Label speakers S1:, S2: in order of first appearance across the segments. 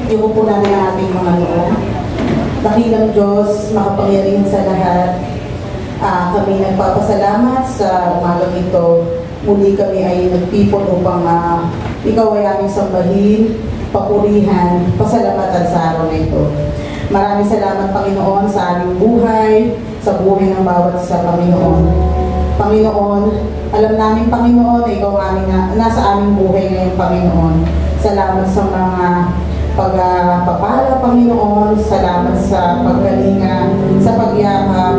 S1: Yung po natin ang ating mga noon. Dakilang Diyos, makapangyarihan sa lahat. Kami nagpapasalamat sa umagang ito. Muli kami ay nagtipon upang ikaw ay aming sambahin, papurihan, pasalamatan sa araw na ito. Maraming salamat, Panginoon, sa aming buhay, sa buhay ng bawat isa, Panginoon. Panginoon, alam namin, Panginoon, na ikaw nasa aming buhay ngayon, Panginoon. Salamat sa mga pagpapala, Panginoon. Salamat sa paggalinga, sa pagyakap,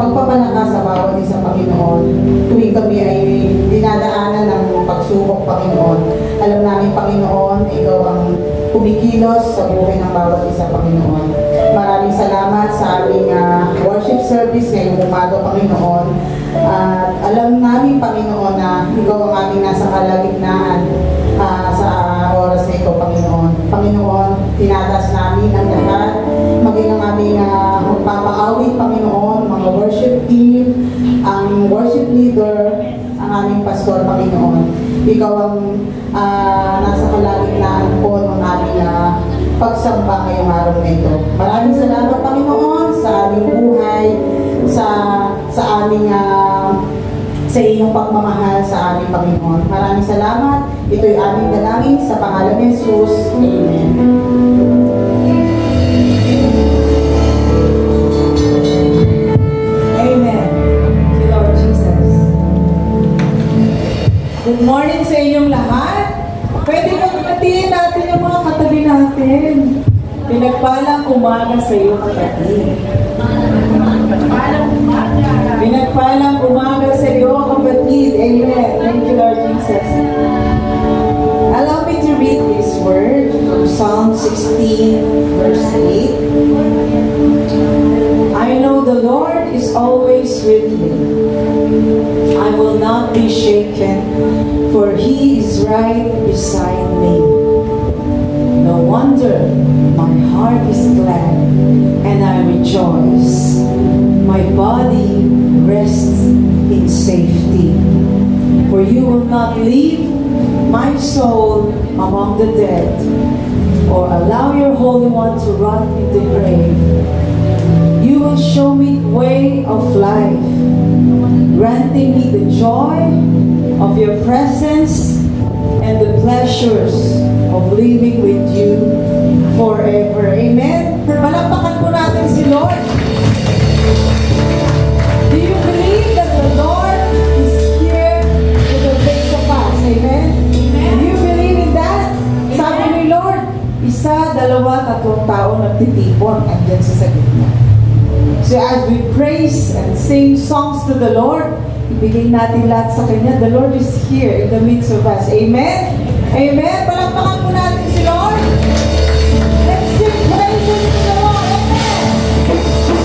S1: pagpapalakas sa bawat isa, Panginoon. Tuwing kami ay dinadaanan ng pagsubok, Panginoon. Alam namin, Panginoon, ikaw ang kumikilos sa buhay ng bawat isa, Panginoon. Maraming salamat sa aming worship service ngayong umaga, Panginoon. Alam namin, Panginoon, na ikaw ang aming nasa kalagitnaan sa oras na ito, Panginoon. Panginoon, tinatas namin ang lahat, maging ang aming magpapaawit, Panginoon, mga worship team, ang worship leader, ang aming pastor, Panginoon. Ikaw ang nasa kalagitnaan po ng aming pagsamba ngayong araw na ito. Maraming salamat, Panginoon, sa aming buhay, sa aming sa iyong pagmamahal sa aming Panginoon. Maraming salamat. Ito'y aming dalangin sa pangalan ni Jesus. Amen. Amen. Thank you, Lord Jesus. Good morning sa inyong lahat. Pwede magpatiin natin yung mga katabi natin. Pinagpalang umaga sa iyo, kapatid. Pinagpalang umaga sa iyo, kapatid. Amen. Thank you, Lord Jesus. Allow me to read this word from Psalm 16, verse 8. I know the Lord is always with me. I will not be shaken, for He is right beside me. No wonder my heart is glad, and I rejoice. My body rests in safety. For you will not leave my soul among the dead, or allow your Holy One to rot in the grave. You will show me the way of life, granting me the joy of your presence and the pleasures of living with you forever. Amen. Palakpakan po natin si Lord. Do you believe that the Lord is here to the face of us? Amen? Amen. Do you believe in that? Amen. Sabi ni Lord, isa, dalawa, tatlong tao nagtitipon andyan sa gitna. So as we praise and sing songs to the Lord, ibigay natin lahat sa Kanya. The Lord is here in the midst of us. Amen? Amen? Palakpakan po natin si Lord. Let's sing praises to the Lord. Amen?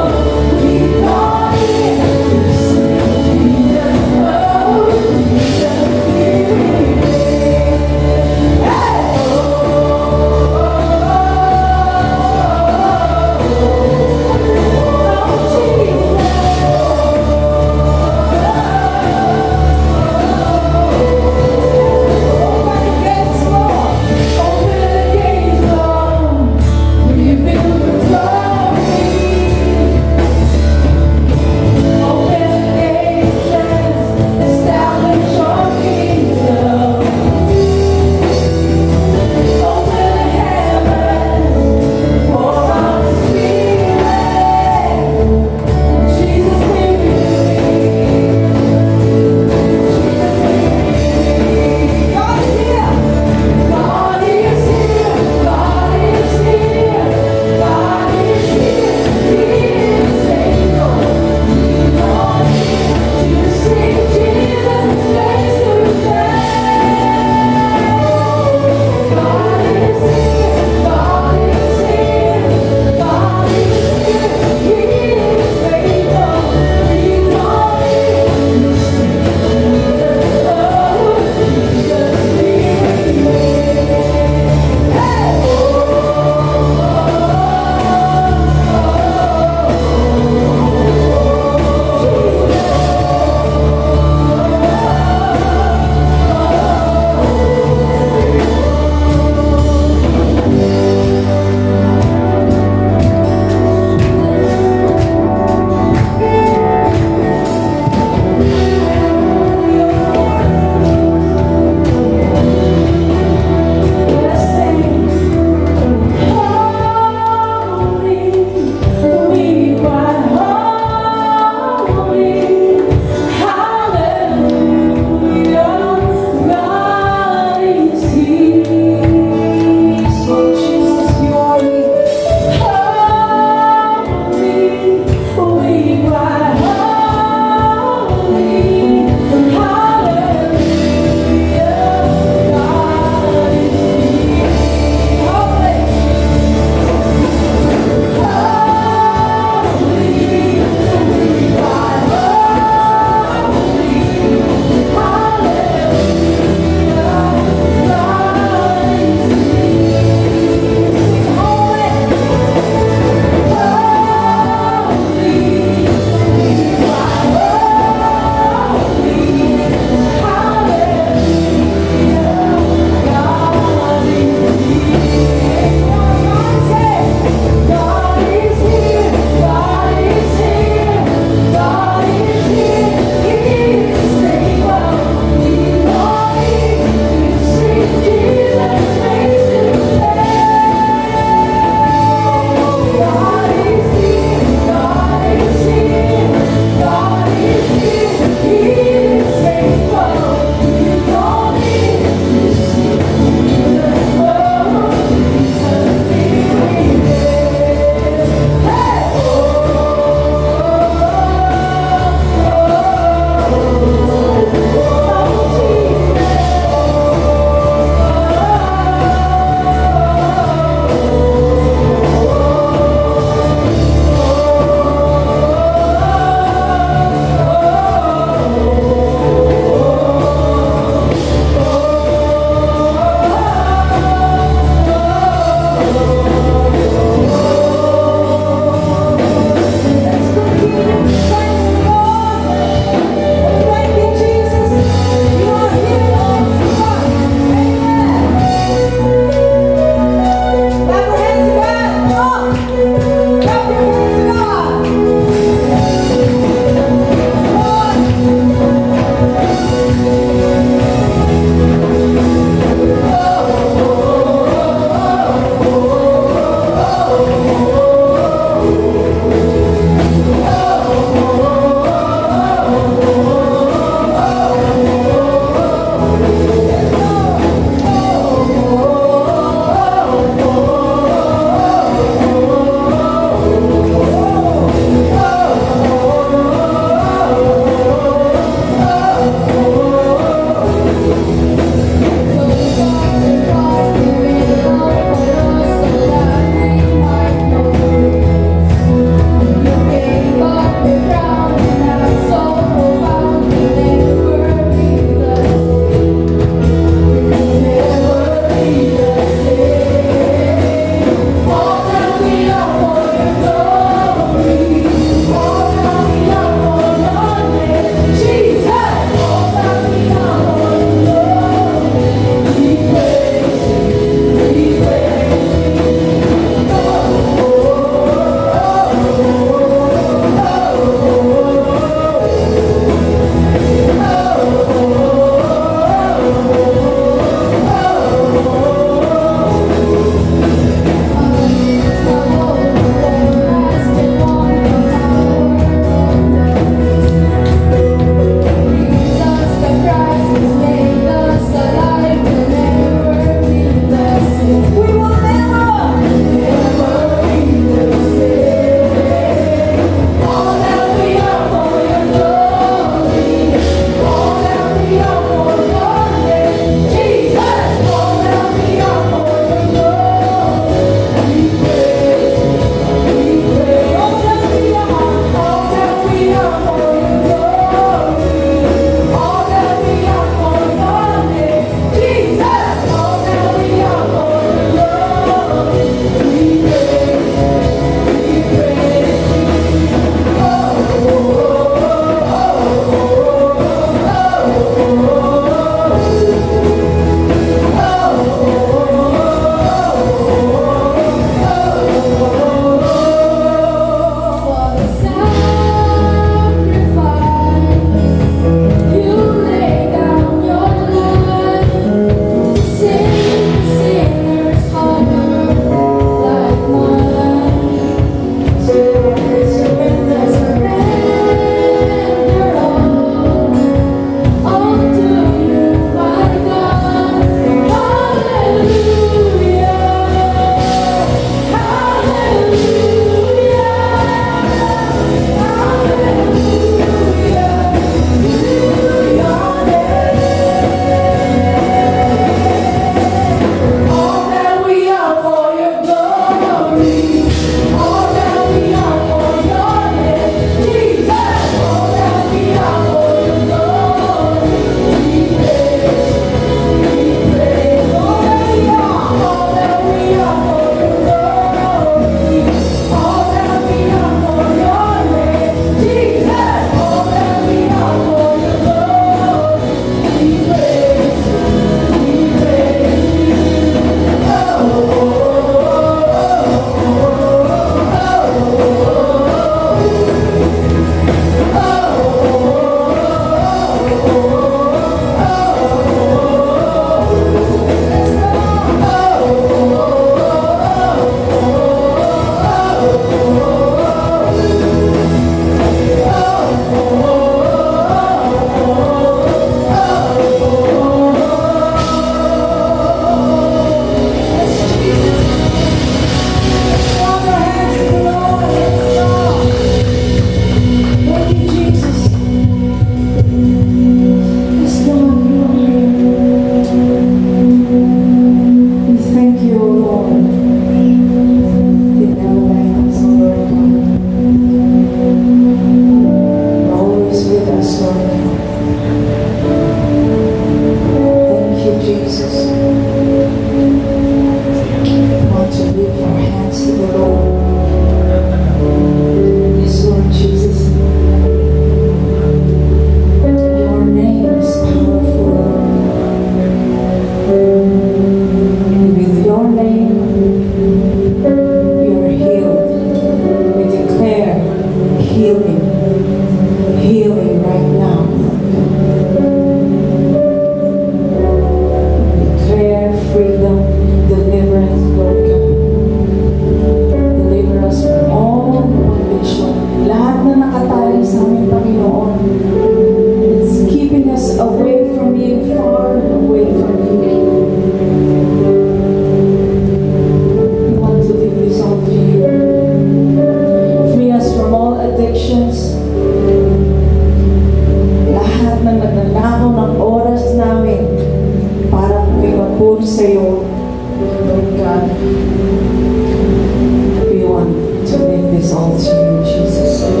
S2: this all to you in Jesus' name.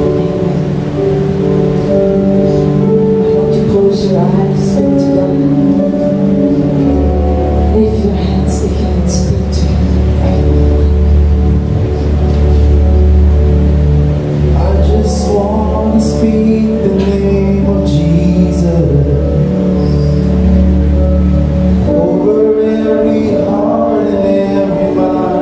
S2: Amen. Why don't you close your eyes, speak to God. Lift your hands to Him and speak to Him.
S3: I just want to speak the name of Jesus over every heart and every mind.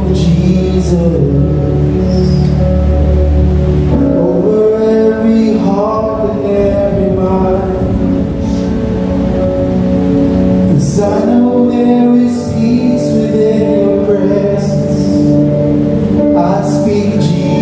S3: of Jesus over every heart and every mind. 'Cause I know there is peace within your presence. I speak Jesus.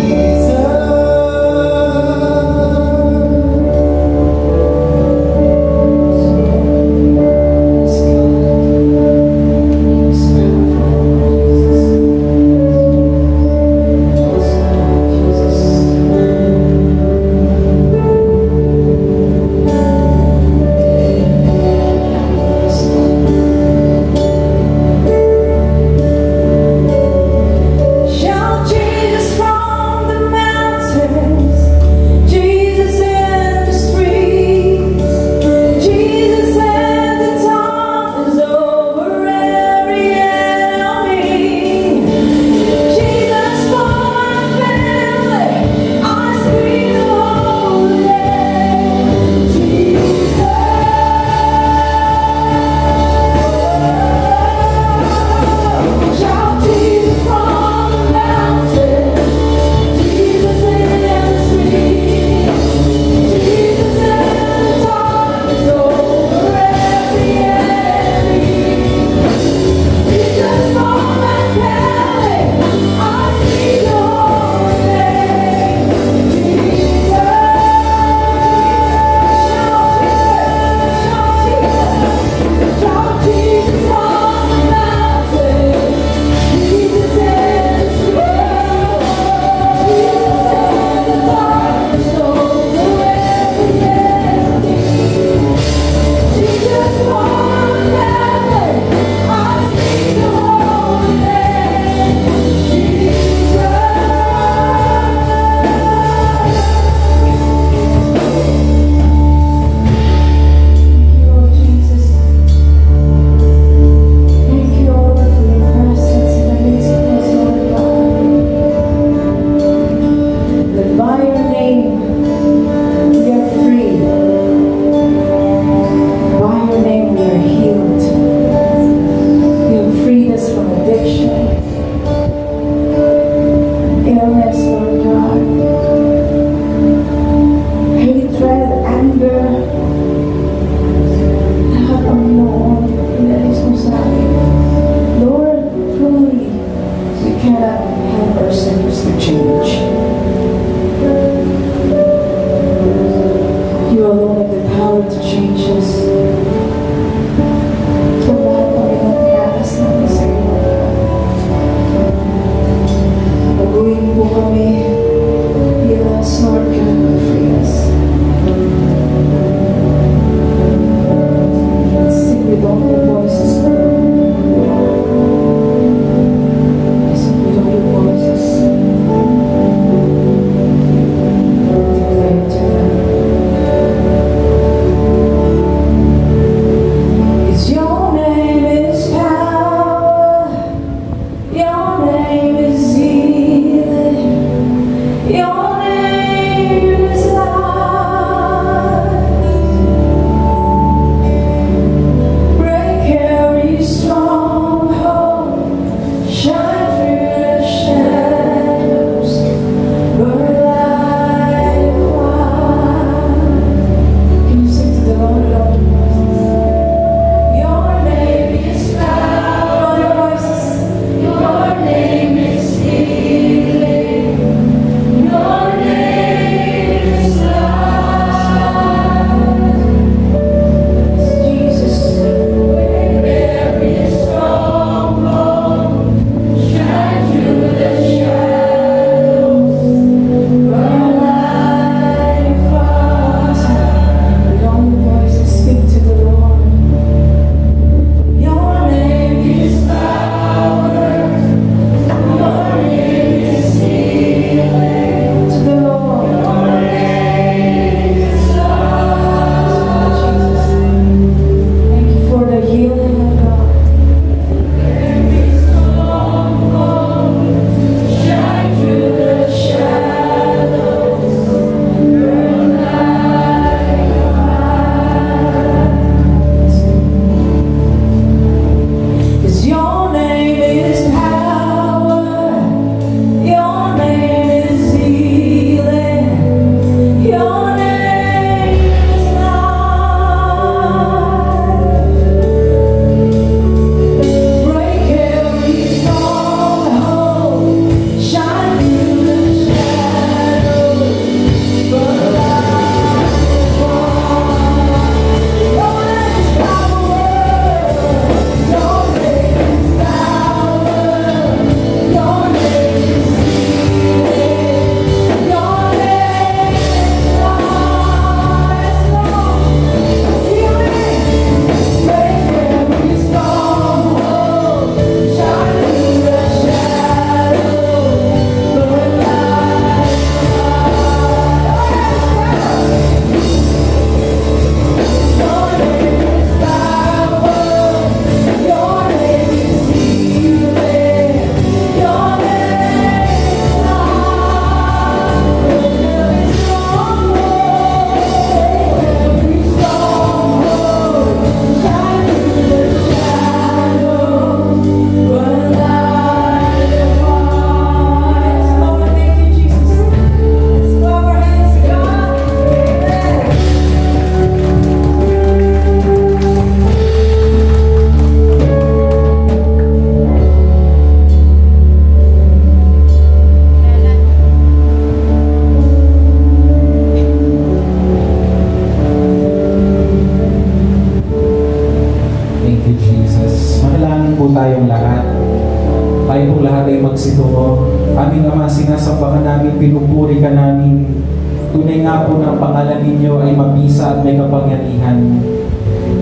S4: tayo magsitungo. Aming Ama, sinasambahan namin, pinupuri ka namin. Tunay nga po na ang pangalan ninyo ay mabisa at may kapangyarihan.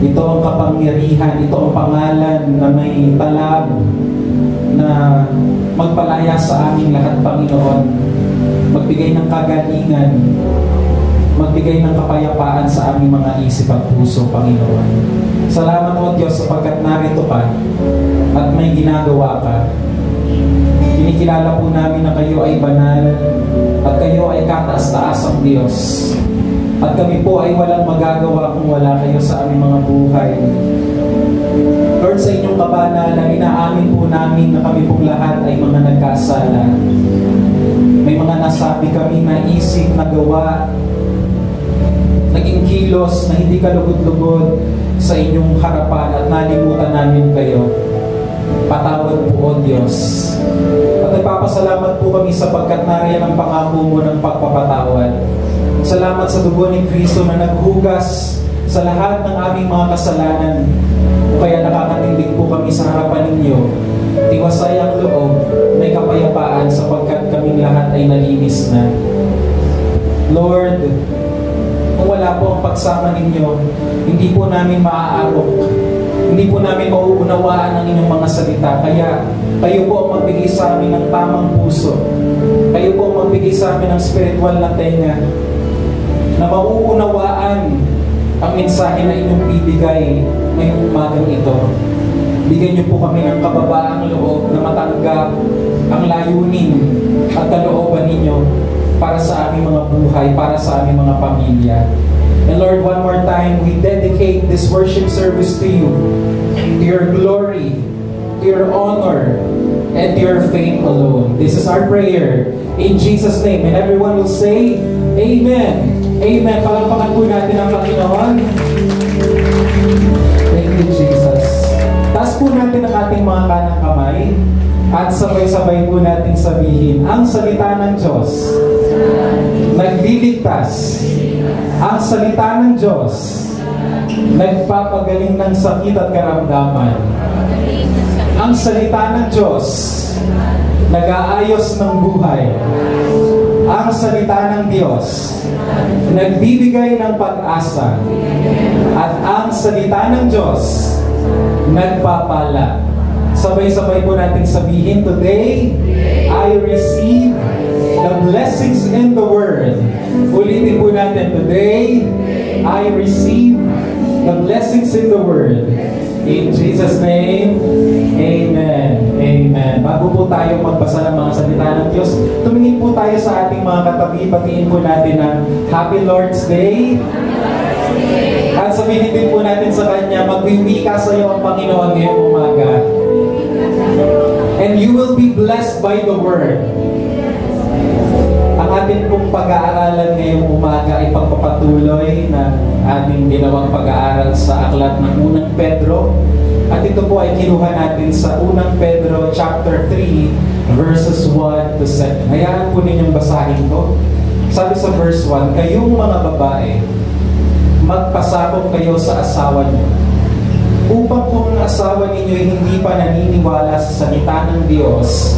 S4: Ito ang kapangyarihan, ito ang pangalan na may talag na magpalaya sa aming lahat, Panginoon. Magbigay ng kagalingan, magbigay ng kapayapaan sa aming mga isip at puso, Panginoon. Salamat o Diyos sapagkat narito ka at may ginagawa ka. Kinikilala po namin na kayo ay banal at kayo ay kataas-taas ang Diyos. At kami po ay walang magagawa kung wala kayo sa aming mga buhay. Lord, sa inyong kabanalan, inaamin po namin na kami pong lahat ay mga nagkasala. May mga nasabi kami na isip, na gawa, naging kilos na hindi ka lugod-lugod sa inyong harapan at nalimutan namin kayo. Patawad po, O Diyos. At nagpapasalamat po kami sapagkat nariyan ang pangako mo ng pagpapatawad. Salamat sa dugo ni Kristo na naghugas sa lahat ng aming mga kasalanan. Kaya nakakatindig po kami sa harapan ninyo. Tiwasay ang loob, may kapayapaan sapagkat kaming lahat ay nalinis na. Lord, kung wala po ang pagsama ninyo, hindi po namin maaarok. Hindi po namin mauunawaan ang inyong mga salita. Kaya kayo po ang magbigay sa amin ng tamang puso. Kayo po ang magbigay sa amin ng spiritual na tenga na mauunawaan ang mensahe na inyong bibigay ngayong umagang ito. Bigyan niyo po kami ng kababaang loob na matanggap ang layunin at kalooban ninyo para sa aming mga buhay, para sa aming mga pamilya. And Lord, one more time, we dedicate this worship service to you, to your glory, to your honor, and to your fame alone. This is our prayer in Jesus' name. And everyone will say, Amen. Amen. Palakpakan po natin ang Panginoon. Thank you, Jesus. Taas po natin ang ating mga kanang kamay at sabay-sabay po natin sabihin, ang salita ng Diyos nagliligtas. Ang salita ng Diyos nagpapagaling ng sakit at karamdaman. Ang salita ng Diyos nag-aayos ng buhay. Ang salita ng Diyos nagbibigay ng pag-asa. At ang salita ng Diyos nagpapala. Sabay-sabay po natin sabihin, today I receive the blessings in the Word. Ulitin po natin, today I receive the blessings in the Word. In Jesus' name, Amen. Amen. Bago po tayo magbasa ng mga salita ng Diyos, tumingin po tayo sa ating mga katabi, patiin po natin na Happy Lord's Day. At sabihin din po natin sa Kanya, magwiwika sa iyo ang Panginoon ngayong umaga. And you will be blessed by the Word. Ang ating pong pag-aaralan ngayong umaga ay pagpapatuloy na ating ginawang pag-aaral sa aklat ng Unang Pedro. At ito po ay kinuha natin sa Unang Pedro chapter 3 verses 1 to 7. Hayaan po ninyong basahin ko. Sabi sa verse 1, kayong mga babae, magpasakop kayo sa asawa niyo, upang kung ang asawa ninyo hindi pa naniniwala sa salita ng Diyos,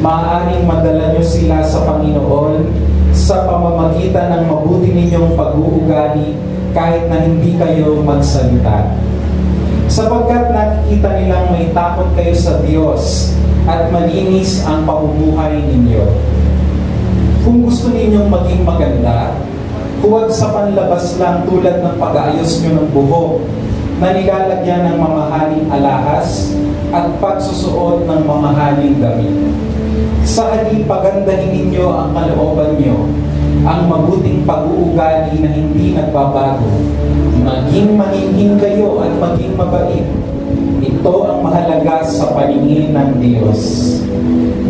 S4: maaaring madala nyo sila sa Panginoon sa pamamagitan ng mabuti ninyong pag-uugali kahit na hindi kayo magsalita. Sapagkat nakikita nilang may takot kayo sa Diyos at malinis ang pamumuhay ninyo. Kung gusto ninyong maging maganda, huwag sa panlabas lang tulad ng pag-aayos nyo ng buhok na nilalagyan ng mamahaling alahas at pagsusuot ng mamahaling damit. Sa halip, pagandahin ninyo ang kalooban nyo, ang mabuting pag-uugali na hindi nagbabago. Maging mahinhin kayo at maging mabait. Ito ang mahalaga sa paningin ng Diyos.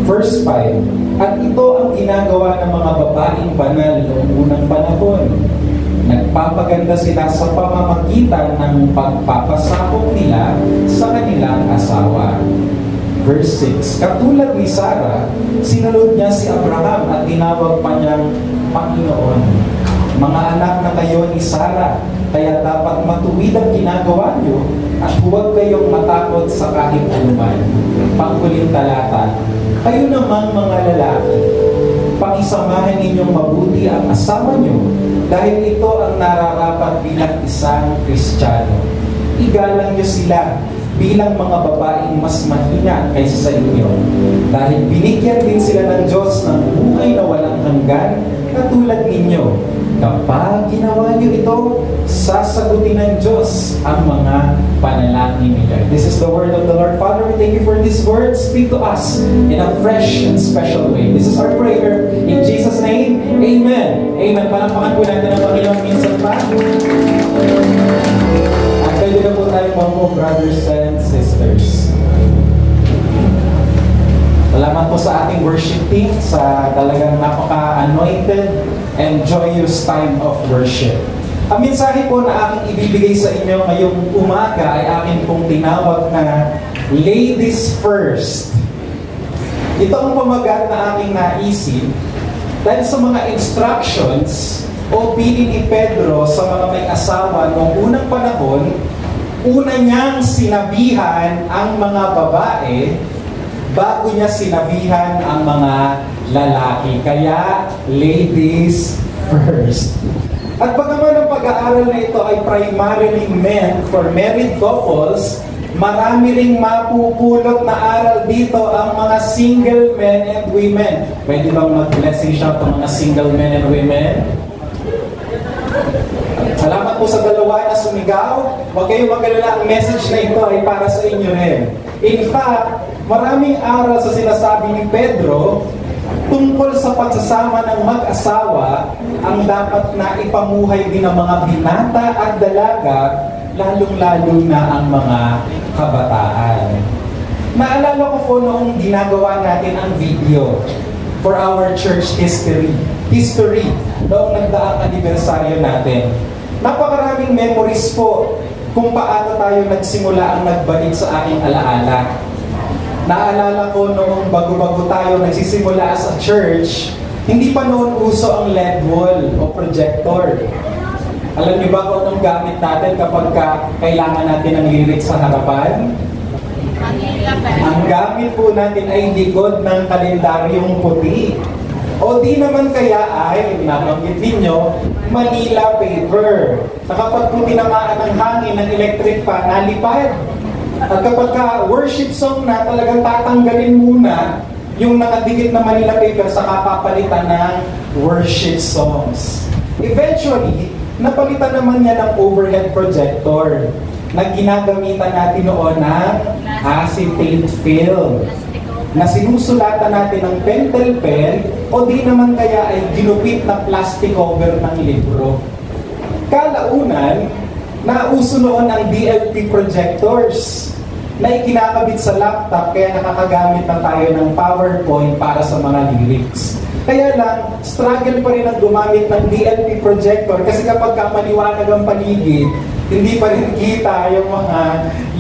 S4: Verse 5, at ito ang ginagawa ng mga babaeng banal noong unang panahon. Nagpapaganda sila sa pamamagitan ng pagpapasakop nila sa kanilang asawa. Verse 6, katulad ni Sarah, sinunod niya si Abraham at tinawag pa niyang Panginoon. Mga anak na kayo ni Sarah, kaya dapat matuwid ang ginagawa niyo at huwag kayong matakot sa kahit anuman. Panghuling talata, Kayo naman mga lalaki, pakisamahan ninyong mabuti ang asawa niyo dahil ito ang nararapat bilang isang Kristiyano. Igalang niyo sila bilang mga babaeng mas mahina kaysa sa inyo dahil binigyan din sila ng Diyos ng buhay na walang hanggan katulad ninyo. Kapag ginawa niyo ito, sasagutin ng Diyos ang mga panalangin ninyo. This is the word of the Lord. Father, we thank you for this word. Speak to us in a fresh and special way. This is our prayer. In Jesus' name, Amen. Amen. Palakpakan po natin ang Panginoon minsan pa. At pwede na po tayong mga brothers and sisters. Salamat po sa ating worship team sa talagang napaka-anointed and joyous time of worship. Ang mensahe po na aking ibibigay sa inyo ngayong umaga ay akin pong tinawag na Ladies First. Ito ang pamagat na aking naisip dahil sa mga instructions o pili ni Pedro sa mga may asawa noong unang panahon, una niyang sinabihan ang mga babae bago niya sinabihan ang mga lalaki. Kaya, ladies first. At bagaman ang pag-aaral na ito ay primarily meant for married couples, marami ring mapupulot na aral dito ang mga single men and women. Pwede bang mag-blessing shout ang mga single men and women? Salamat po sa dalawa na sumigaw. Huwag kayong mag-alala, ang message na ito ay para sa inyo rin. In fact, maraming aral sa sinasabi ni Pedro tungkol sa pagsasama ng mag-asawa ang dapat na ipamuhay din ng mga binata at dalaga, lalong-lalo na ang mga kabataan. Naalala ko po noong ginagawa natin ang video for our church history noong nagdaang anibersaryo natin. Napakaraming memories po kung paano tayo nagsimula ang nagbalik sa aking alaala. Naalala ko noong bago-bago tayo nagsisimula sa church, hindi pa noon uso ang LED wall o projector. Alam niyo ba kung anong gamit natin kapag kailangan natin ng lyrics sa harapan? Ang gamit po natin ay likod ng kalendaryong puti. O di naman kaya ay, nabanggit ninyo, Manila paper. Na kapag po tinamaan ng hangin ng electric fan, nalipad. At kapag worship song na, talagang tatanggalin muna yung nakadikit na Manila paper sa kapapalitan ng worship songs. Eventually, napalitan naman niya ng overhead projector na ginagamitan natin noon ng acetate film na sinusulatan natin ng pentel pen o di naman kaya ay ginupit na plastic cover ng libro. Kalaunan, nauso noon ang DLP projectors na ikinakabit sa laptop kaya nakakagamit na tayo ng PowerPoint para sa mga lyrics. Kaya lang, struggle pa rin ang gumamit ng DLP projector kasi kapag maliwanag ang paligid, hindi pa rin kita yung mga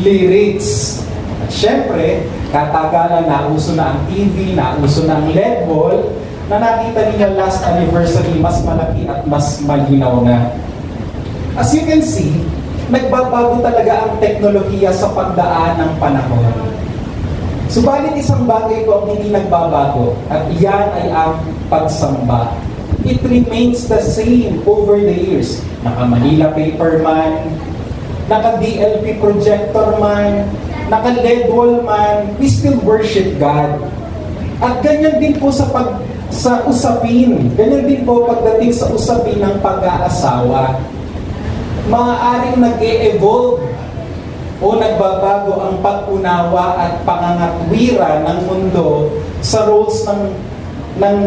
S4: lyrics. At syempre, katagalan nauso na ang TV, nauso na ang LED wall, na nakita ninyo last anniversary, mas malaki at mas malinaw na. As you can see, nagbabago talaga ang teknolohiya sa pagdaan ng panahon. Subalit isang bagay ko ang hindi nagbabago, at iyan ay ang pagsamba. It remains the same over the years. Naka-Manila paper man, naka-DLP projector man, naka-LED wall man, we still worship God. At ganyan din po sa usapin. Ganyan din po pagdating sa usapin ng pag-aasawa. Maaaring nag-e-evolve o nagbabago ang pag-unawa at pangangatwira ng mundo sa roles ng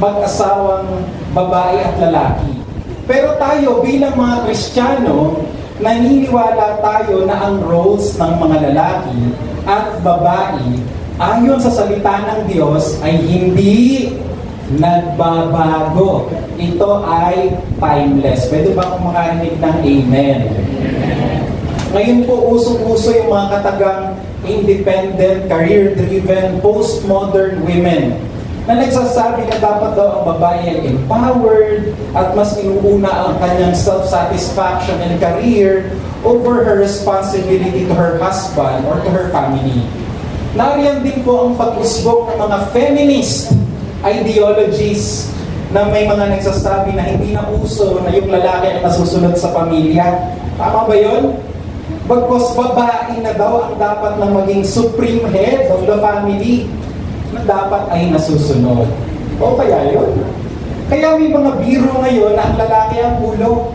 S4: mag-asawang babae at lalaki. Pero tayo bilang mga Kristiyano, naniniwala tayo na ang roles ng mga lalaki at babae ayon sa salita ng Diyos ay hindi nagbabago. Ito ay timeless. Pwede ba akong makarinig ng amen? Ngayon po, usong-uso yung mga katagang independent, career-driven, postmodern women na nagsasabi na dapat daw ang babae ay empowered at mas inuuna ang kanyang self-satisfaction and career over her responsibility to her husband or to her family. Nariyan din po ang pag-usbong ng mga feminist ideologies na may mga nagsasabi na hindi na uso na yung lalaki ang nasusunod sa pamilya. Tama ba yun? Bagkos babae na daw ang dapat na maging supreme head of the family na dapat ay nasusunod. O kaya yun? Kaya may mga biro ngayon na ang lalaki ang ulo,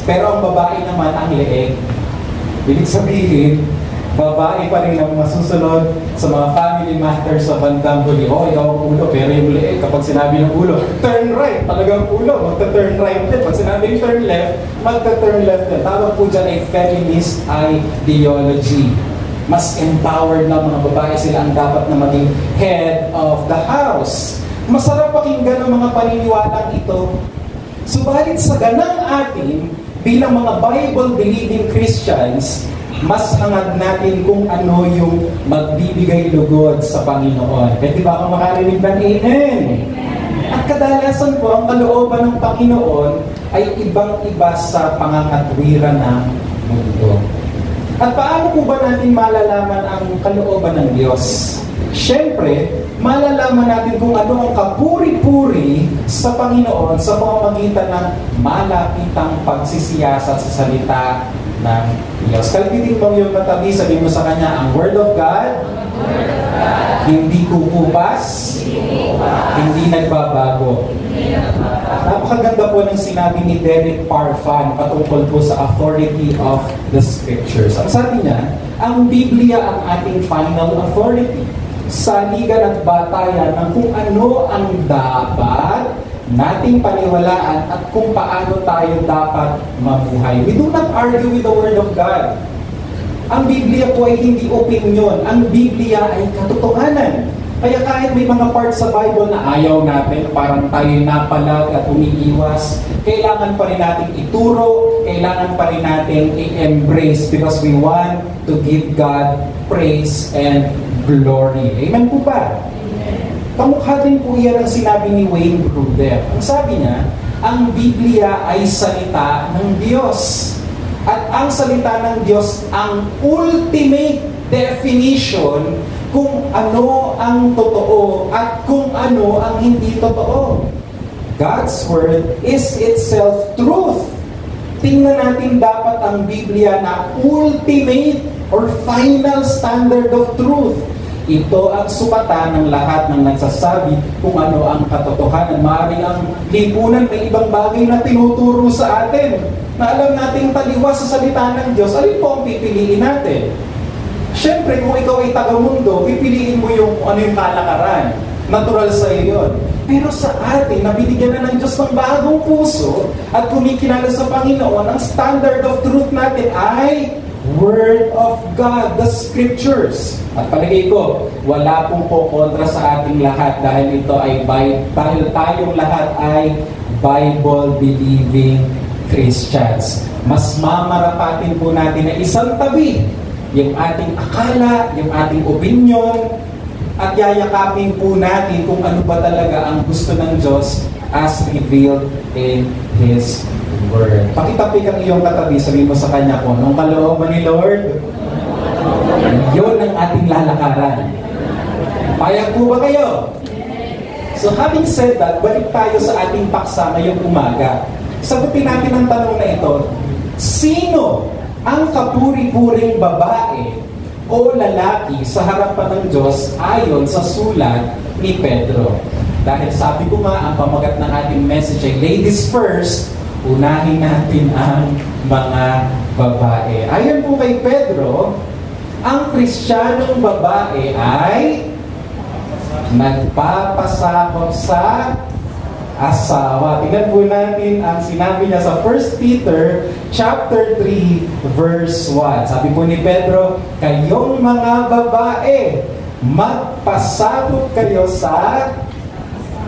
S4: pero ang babae naman ang leeg. Ibig sabihin, babae pa rin ang masusunod sa mga family matters sa bandang huli. Oh, ikaw ang ulo, pero yung leeg, kapag sinabi ng ulo, turn right, talagang ulo, magta-turn right din. Pag sinabi yung turn left, magta-turn left din. Tawag po dyan ay feminist ideology. Mas empowered na mga babae, sila ang dapat na maging head of the house. Masarap pakinggan ang mga paniniwalang ito. Subalit sa ganang atin, bilang mga Bible-believing Christians, mas hangad natin kung ano yung magbibigay lugod sa Panginoon. Pwede ba akong makarinig ng amen? At kadalasan po, ang kalooban ng Panginoon ay ibang-iba sa pangangatwiran ng mundo. At paano po ba natin malalaman ang kalooban ng Diyos? Siyempre, malalaman natin kung ano ang kapuri-puri sa Panginoon sa pamamagitan ng malapitang pagsisiyasat sa salita ng Diyos. Kalbitin mo yung katabi, sabihin mo sa kanya, ang Word of God, hindi kukupas, hindi nagbabago. Napakaganda po ng sinabi ni Derek Parfan patungkol po sa authority of the Scriptures. Ang sabi niya, ang Biblia ang ating final authority. Saligan at batayan ng kung ano ang dapat nating paniwalaan at kung paano tayo dapat mabuhay. We do not argue with the Word of God. Ang Biblia po ay hindi opinion. Ang Biblia ay katotohanan. Kaya kahit may mga parts sa Bible na ayaw natin, parang tayo napalag at umiiwas, kailangan pa rin natin ituro, kailangan pa rin natin i-embrace because we want to give God praise and glory. Amen po ba? Kamukha din po yan ang sinabi ni Wayne Bruder. Ang sabi niya, ang Biblia ay salita ng Diyos. At ang salita ng Diyos ang ultimate definition kung ano ang totoo at kung ano ang hindi totoo. God's Word is itself truth. Tingnan natin dapat ang Biblia na ultimate or final standard of truth. Ito ang sukatan ng lahat ng nagsasabi kung ano ang katotohanan. Maaaring ang lipunan may ibang bagay na tinuturo sa atin na alam nating taliwas sa salita ng Diyos. Alin po ang pipiliin natin? Siyempre, kung ikaw ay taga-mundo, pipiliin mo yung ano yung kalakaran. Natural sa iyo yun. Pero sa atin, nabinigyan na ng Diyos ng bagong puso at kumikilala sa Panginoon, ang standard of truth natin ay Word of God, the Scriptures. At palagay ko, wala pong kontra sa ating lahat dahil ito ay dahil tayong lahat ay Bible-believing Christians. Mas mamarapatin po natin na isang tabi yung ating akala, yung ating opinion, at yayakapin po natin kung ano ba talaga ang gusto ng Diyos as revealed in His Word. Pakitapik ang iyong katabi, sabihin mo sa kanya kung anong kalooban ni Lord, yun ang ating lalakaran. Payag po ba kayo? So having said that, balik tayo sa ating paksa ngayong umaga. Sagutin natin ang tanong na ito, sino ang kapuri-puring babae o lalaki sa harapan ng Diyos ayon sa sulat ni Pedro? Dahil sabi ko nga, ang pamagat ng ating message ay ladies first, unahin natin ang mga babae. Ayon po kay Pedro, ang Kristiyanong babae ay nagpapasakop sa asawa. Tingnan po natin ang sinabi niya sa 1 Peter chapter 3 verse 1. Sabi po ni Pedro, kayong mga babae, magpasakop kayo sa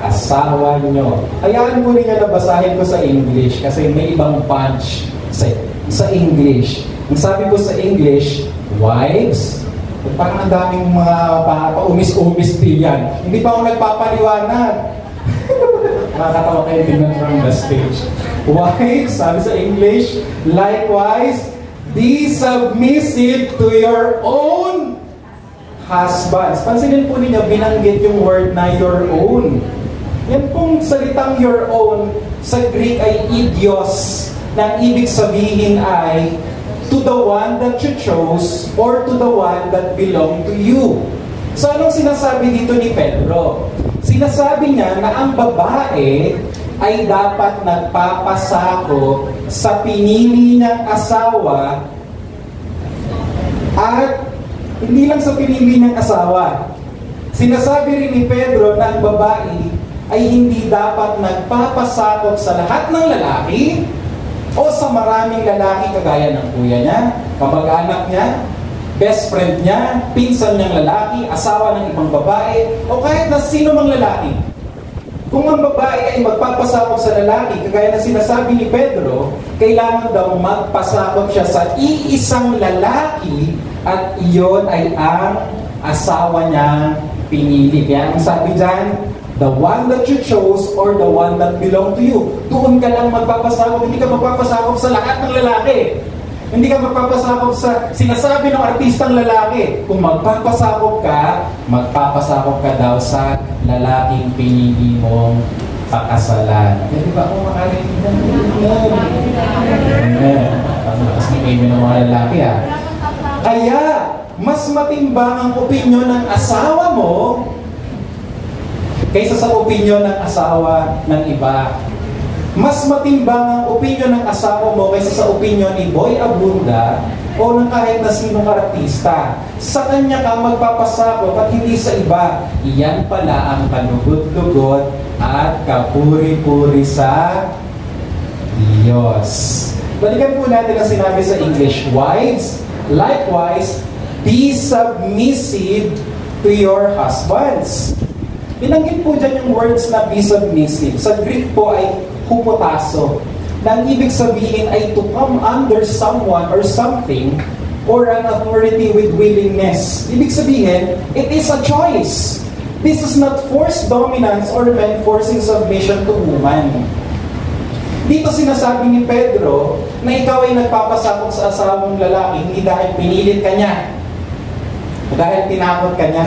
S4: asawa nyo. Hayaan po ninyo na basahin ko sa English kasi may ibang punch sa English. Ang sabi ko sa English, wives, parang ang daming mga paumis-umis diyan. Hindi pa ako nagpapaliwanag. Nakakatawa kayo tingnan from the stage. Wives, sabi sa English, likewise, be submissive to your own husbands. Pansinin po ninyo, binanggit yung word na your own. Yan pong salitang your own sa Greek ay idios, na ang ibig sabihin ay to the one that you chose or to the one that belong to you. So anong sinasabi dito ni Pedro? Sinasabi niya na ang babae ay dapat nagpapasakop sa pinili niyang asawa at hindi lang sa pinili niyang asawa. Sinasabi rin ni Pedro na ang babae ay hindi dapat nagpapasakop sa lahat ng lalaki o sa maraming lalaki kagaya ng kuya niya, kamag-anak niya, best friend niya, pinsan niyang lalaki, asawa ng ibang babae, o kahit na sino mang lalaki. Kung ang babae ay magpapasakop sa lalaki, kagaya na sinasabi ni Pedro, kailangan daw magpasakop siya sa iisang lalaki at iyon ay ang asawa niyang pinili. Kaya ang sabi dyan, the one that you chose or the one that belong to you. Doon ka lang magpapasakop, hindi ka magpapasakop sa lahat ng lalaki. Hindi ka magpapasakop sa sinasabi ng artistang lalaki. Kung magpapasakop ka daw sa lalaking pinili mong pakasalan. Hindi ba kung makarinig na mas may ng mga lalaki Kaya, mas matimbang ang opinyon ng asawa mo kaysa sa opinyon ng asawa ng iba. Mas matimbang ang opinyon ng asawa mo kaysa sa opinyon ni Boy Abunda o ng kahit na sinong artista. Sa kanya ka magpapasakop at hindi sa iba. Iyan pala ang kalugot-lugot at kapuri-puri sa Diyos. Balikan po natin ang sinabi sa English. Wives, likewise, be submissive to your husbands. Binanggit po dyan yung words na be submissive. Sa Greek po ay hupotaso. Na ang ibig sabihin ay to come under someone or something or an authority with willingness. Ibig sabihin, it is a choice. This is not forced dominance or men forcing submission to woman. Dito sinasabi ni Pedro na ikaw ay nagpapasakop sa asawang lalaki hindi dahil pinilit ka niya, dahil tinakot ka niya.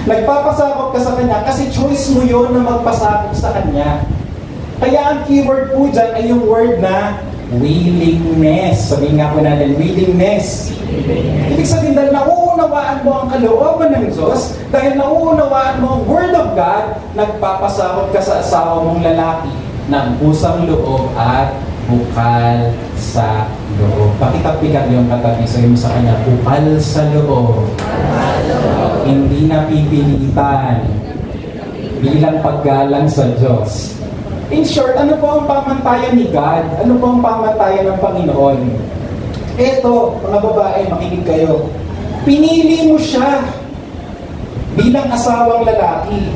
S4: Nagpapasakop ka sa kanya kasi choice mo yon na magpasakop sa kanya. Kaya ang keyword po dyan ay yung word na willingness. Sabihin nga po natin, willingness. Ibig sabihin dahil nauunawaan mo ang kalooban ng Diyos, dahil nauunawaan mo ang Word of God, nagpapasakop ka sa asawa mong lalaki ng pusang loob at bukal sa loob. Pakitapikan yung katabi mo sa kanya, bukal sa loob. Hindi napipilitan bilang paggalang sa Diyos. In short, ano po ang pamantayan ni God? Ano po ang pamantayan ng Panginoon? Eto, mga babae, makinig kayo. Pinili mo siya bilang asawang lalaki.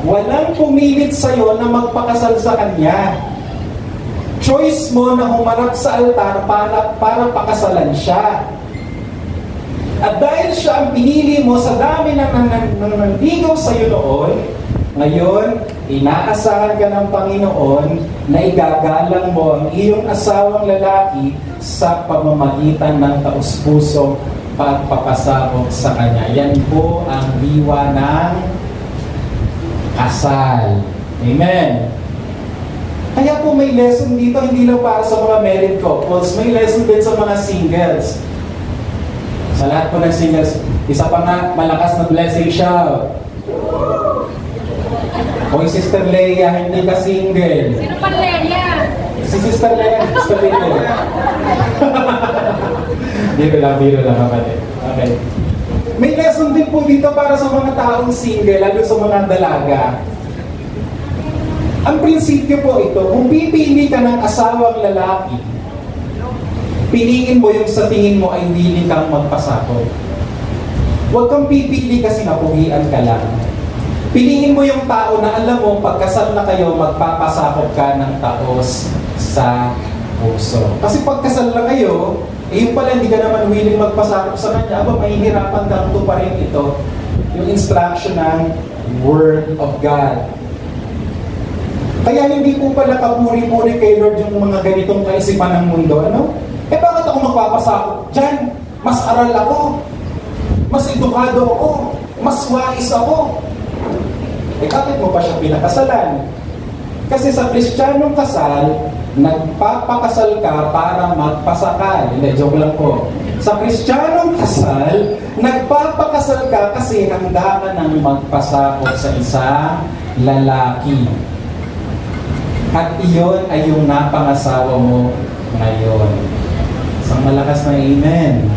S4: Walang pumilit sa'yo na magpakasal sa kanya. Choice mo na humarap sa altar para pakasalan siya. At dahil siya ang pinili mo sa dami ng nanligaw sa'yo noon, ngayon, inaasahan ka ng Panginoon na igagalang mo ang iyong asawang lalaki sa pamamagitan ng taus-pusong pagpapasakop sa kanya. Yan po ang diwa ng kasal. Amen. Kaya po may lesson dito, hindi lang para sa mga married couples, may lesson din sa mga singles. Sa lahat po ng singles, isa pa nga, malakas na blessing shout. Oy, Sister Leia, hindi ka single.
S2: Sino pa Leia?
S4: Si Sister Leia, Sister Leia. Biro lang kapatid. Okay. May lesson din po dito para sa mga taong single, lalo sa mga dalaga. Ang prinsipyo po ito, kung pipili ka ng asawang lalaki, piliin mo yung sa tingin mo ay willing kang magpasakop. Huwag kang pipili kasi napugian ka lang. Piliin mo yung tao na alam mo, pagkasal na kayo, magpapasakop ka ng taos sa puso. Kasi pagkasal na kayo, yung pala hindi ka naman willing magpasakop sa kanya, aba, mahihirapan kang tuparin ito, yung instruction ng Word of God. Kaya hindi po pala kapuri-puri kay Lord yung mga ganitong kaisipan ng mundo, ano? Bakit ako magpapasakop dyan? Mas aral ako. mas edukado ako, mas wais ako. Eh bakit mo pa siya pinakasalan? Kasi sa Kristiyanong kasal, nagpapakasal ka para magpasakal. Hindi, joke lang po. Sa Kristiyanong kasal, nagpapakasal ka kasi handa ka ng magpasakop sa isang lalaki. At iyon ay yung napangasawa mo ngayon. Isang malakas na amen.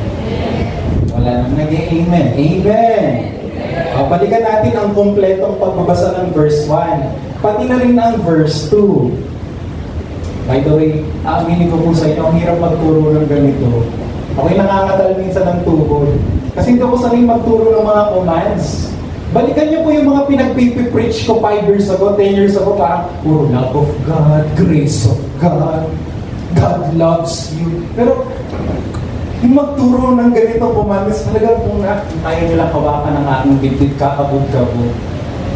S4: Wala nang nag-amen. Amen. O, balikan natin ang kumpletong pagbabasa ng verse 1. Pati na rin ang verse 2. By the way, aminin ko po sa inyo, ang hirap magturo ng ganito. Ako'y nangangatal minsan ng tuhod. Kasi hindi ako sanay magturo ng mga commands. Balikan niyo po yung mga pinagpipreach ko 5 years ago, 10 years ago, parang puro love of God, grace of God, God loves you. Pero yung magturo ng ganitong commands, talaga po na ayaw nilang hawakan ng aking dibdib, kakabog-kabog.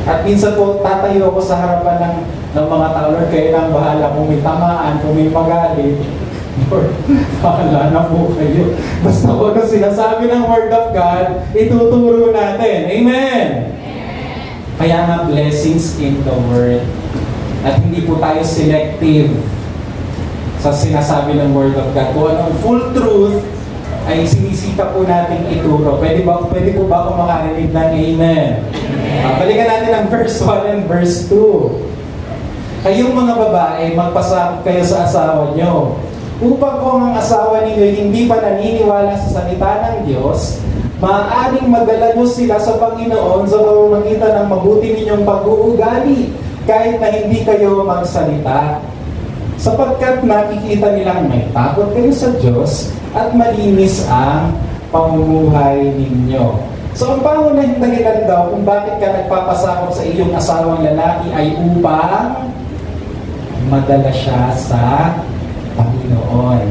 S4: At minsan po, tatayo ako sa harapan ng mga tao, Lord, kayo nang bahala kung may tamaan, kung may magalit. Lord, bahala na po kayo. Basta wag ang sinasabi ng Word of God, ituturo natin. Amen! Kaya nga, blessings in the Word. At hindi po tayo selective sa sinasabi ng Word of God. Kung anong full truth, ay sinisika po natin ituro. Pwede po ba ako makarinig ng amen? Balikan natin ang verse 1 and verse 2. Kayong mga babae, magpasakop kayo sa asawa nyo. Upang kung ang asawa ninyo hindi pa naniniwala sa salita ng Diyos, maaaring madala nyo sila sa Panginoon sa pamamagitan ng mabuti ninyong pag-uugali, kahit na hindi kayo magsalita. Sapagkat nakikita nilang may takot kayo sa Diyos at malinis ang pamumuhay ninyo. So ang pangunahing dahilan daw kung bakit ka nagpapasakop sa iyong asawang lalaki ay upang madala siya sa Panginoon.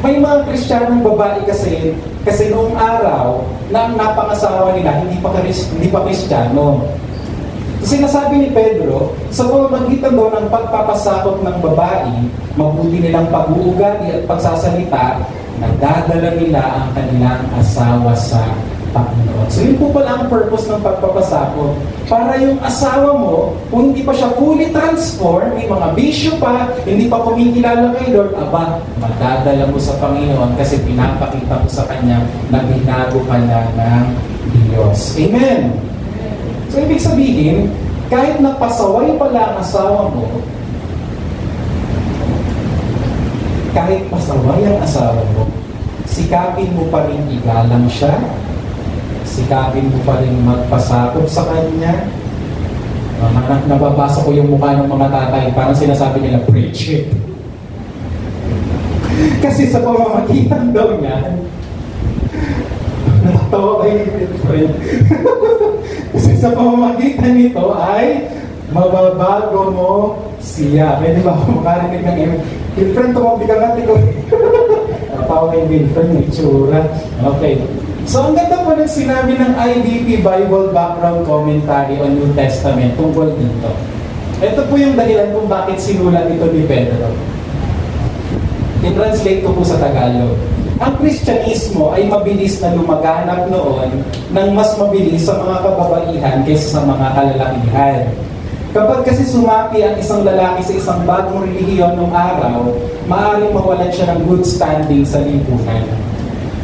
S4: May mga Kristiyanong babae kasi noong araw na ang napangasawa nila hindi pa Kristiyano. Sinasabi ni Pedro, sa pamamagitan daw ng pagpapasakop ng babae, mabuti nilang pag-uugali at pagsasalita, nagdadala nila ang kanilang asawa sa Panginoon. So yun po pala ang purpose ng pagpapasakop. Para yung asawa mo, kung hindi pa siya fully transformed, may mga bisyo pa, hindi pa kumikilala kay Lord, madadala mo sa Panginoon kasi pinapakita mo sa Kanya na binago ka na ng Diyos. Amen! So, ibig sabihin, kahit napasaway pala ang asawa mo, kahit pasaway ang asawa mo, sikapin mo pa rin igalang siya, sikapin mo pa rin magpasakop sa kanya. Nababasa ko yung mukha ng mga tatay, parang sinasabi nila, preach it. Kasi sa pamamagitan daw niya, natatawa kayo ni friend. Kasi sa pamamagitan nito ay mababago mo siya. Pwede ba ako makarinig ng iyong Wilfred, tumabi ka nga, tiko. Natawa yung Wilfred, may tsura. Okay. So, ang ganda po ng sinabi ng IDP Bible Background Commentary on New Testament tungkol dito. Ito po yung dahilan kung bakit sinulat ito ni Pedro. I-translate ko po sa Tagalog. Ang Kristyanismo ay mabilis na lumaganap noon ng mas mabilis sa mga kababaihan kaysa sa mga kalalakihan. Kapag kasi sumapi ang isang lalaki sa isang bagong relihiyon noong araw, maaaring mawalan siya ng good standing sa lipunan.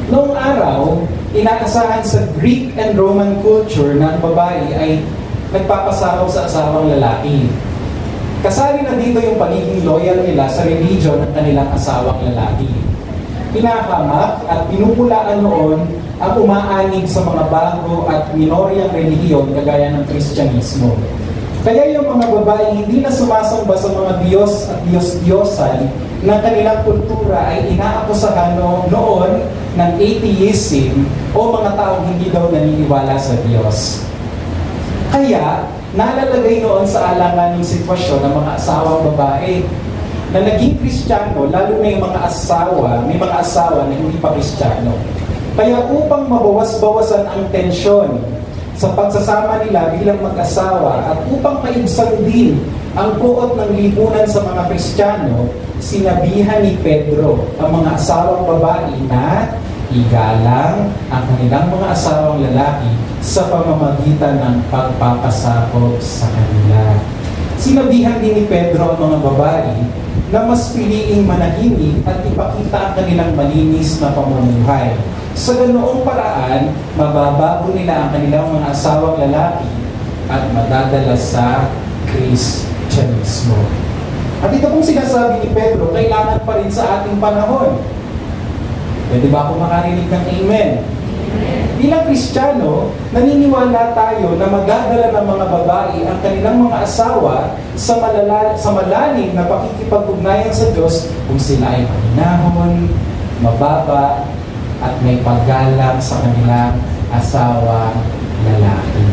S4: Noong araw, inaasahan sa Greek and Roman culture na ang babae ay nagpapasakop sa asawang lalaki. Kasali na dito yung pagiging loyal nila sa religion ng kanilang asawang lalaki. Pinahamak at pinupulaan noon ang umaanig sa mga bago at minoryang relihiyon kagaya ng Kristyanismo. Kaya yung mga babae hindi na sumasamba sa mga Diyos at Diyos-Diyosan ng kanilang kultura ay inaakusahan noon ng atheism o mga taong hindi daw naniniwala sa Diyos. Kaya, nalalagay noon sa alangan ng sitwasyon ng mga asawang babae na naging Kristiyano, lalo na yung mga asawa, may mga asawa na hindi pa Kristiyano. Kaya upang mabawas-bawasan ang tensyon sa pagsasama nila bilang mag-asawa at upang maibsan din ang puot ng lipunan sa mga Kristiyano, sinabihan ni Pedro ang mga asawang babae na igalang ang kanilang mga asawang lalaki sa pamamagitan ng pagpapasakop sa kanila. Sinabihan din ni Pedro ang mga babae na mas piliing manahimik at ipakita ang kanilang malinis na pamumuhay. Sa ganoong paraan, mababago nila ang kanilang mga asawang lalaki at madadala sa Kristyanismo. At ito pong sinasabi ni Pedro, kailangan pa rin sa ating panahon. Pwede ba ako makarinig ng amen? Bilang Kristiyano, naniniwala tayo na magdadala ng mga babae ang kanilang mga asawa sa malalim na pakikipag-ugnayan sa Diyos kung sila ay mahinahon, mababa, at may paggalang sa kanilang asawa lalaki.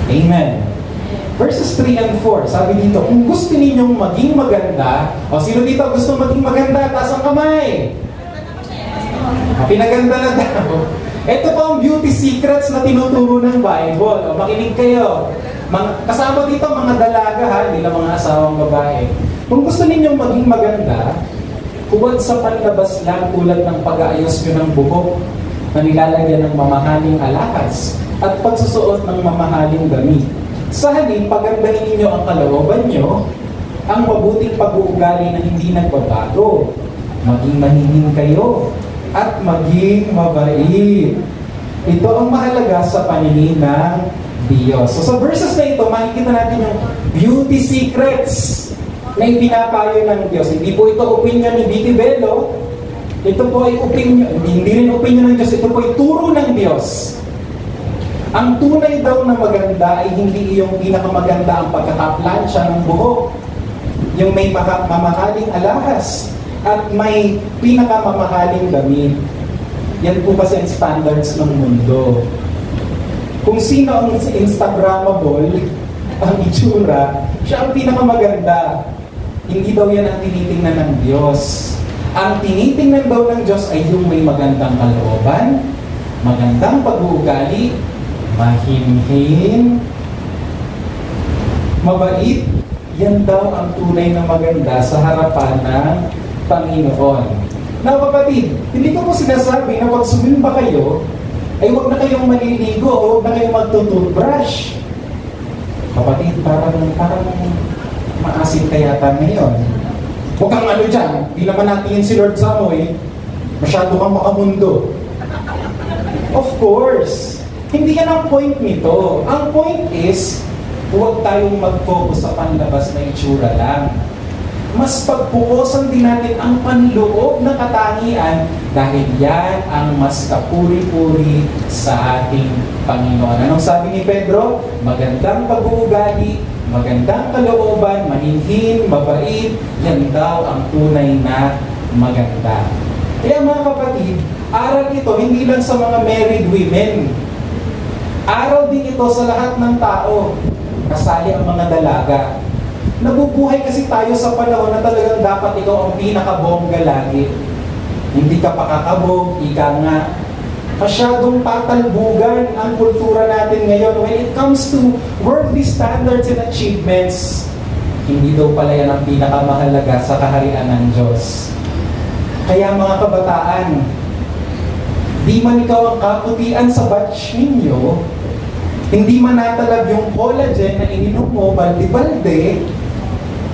S4: Amen. Verses 3 and 4, sabi dito, kung gusto ninyong maging maganda, o sino dito gusto maging maganda? Taas ang kamay! Pinaganda na daw. Ito po ang beauty secrets na tinuturo ng Bible. O, makinig kayo. Kasama dito mga dalaga ha, hindi lang mga asawang babae. Kung gusto ninyong maging maganda, huwag sa panlabas lang tulad ng pag-aayos nyo ng buhok na nilalagyan ng mamahaling alahas at pagsusuot ng mamahaling damit. Sa halip, pagandahin ninyo ang kalooban nyo, ang mabuting pag-uugali na hindi nagbabago. Maging mahihin kayo at maging mabait. Ito ang mahalaga sa paningin ng Diyos. So sa verses na ito, makikita natin yung beauty secrets na ipinapayo ng Diyos. Hindi po ito opinion ni Vicky Bello. Ito po ay opinion, hindi rin opinion ng Diyos. Ito po ay turo ng Diyos. Ang tunay daw na maganda ay hindi yung pinakamaganda ang pagkakaplansya ng buhok. Yung may mamahaling alahas at may pinakamamahaling damit. Yan po kasi ang standards ng mundo. Kung sino ang Instagrammable, ang itsura, siya ang pinakamaganda. Hindi daw yan ang tinitingnan ng Diyos. Ang tinitingnan daw ng Diyos ay yung may magandang kalooban, magandang pag-uugali, mahinhin, mabait. Yan daw ang tunay na maganda sa harapan ng Panginoon. Na kapatid, hindi ko po sinasabi na pag sumimba kayo, ay huwag na kayong maliligo, huwag na kayong magtutoothbrush. Kapatid, parang maasin kaya tayo ngayon. Huwag kang ano dyan, di naman natin si Lord Samoy, masyado kang makamundo. Of course, hindi yan ang point nito. Ang point is, huwag tayong mag-focus sa panlabas na itsura lang. Mas pagpukusan din natin ang panloob na katangian dahil yan ang mas kapuri-puri sa ating Panginoon. Anong sabi ni Pedro? Magandang pag-uugali, magandang kalooban, mahinhin, mabait, yan daw ang tunay na maganda. Kaya mga kapatid, aral ito hindi lang sa mga married women. Aral din ito sa lahat ng tao. Kasali ang mga dalaga. Nabubuhay kasi tayo sa panahon na talagang dapat ikaw ang pinakabongga lagi. Hindi ka pakakabog, ika nga. Masyadong patalbugan ang kultura natin ngayon. When it comes to worldly standards and achievements, hindi daw pala yan ang pinakamahalaga sa kaharian ng Diyos. Kaya mga kabataan, di man ikaw ang kaputian sa batch ninyo, hindi man natalab yung collagen na ininom mo, balde-balde,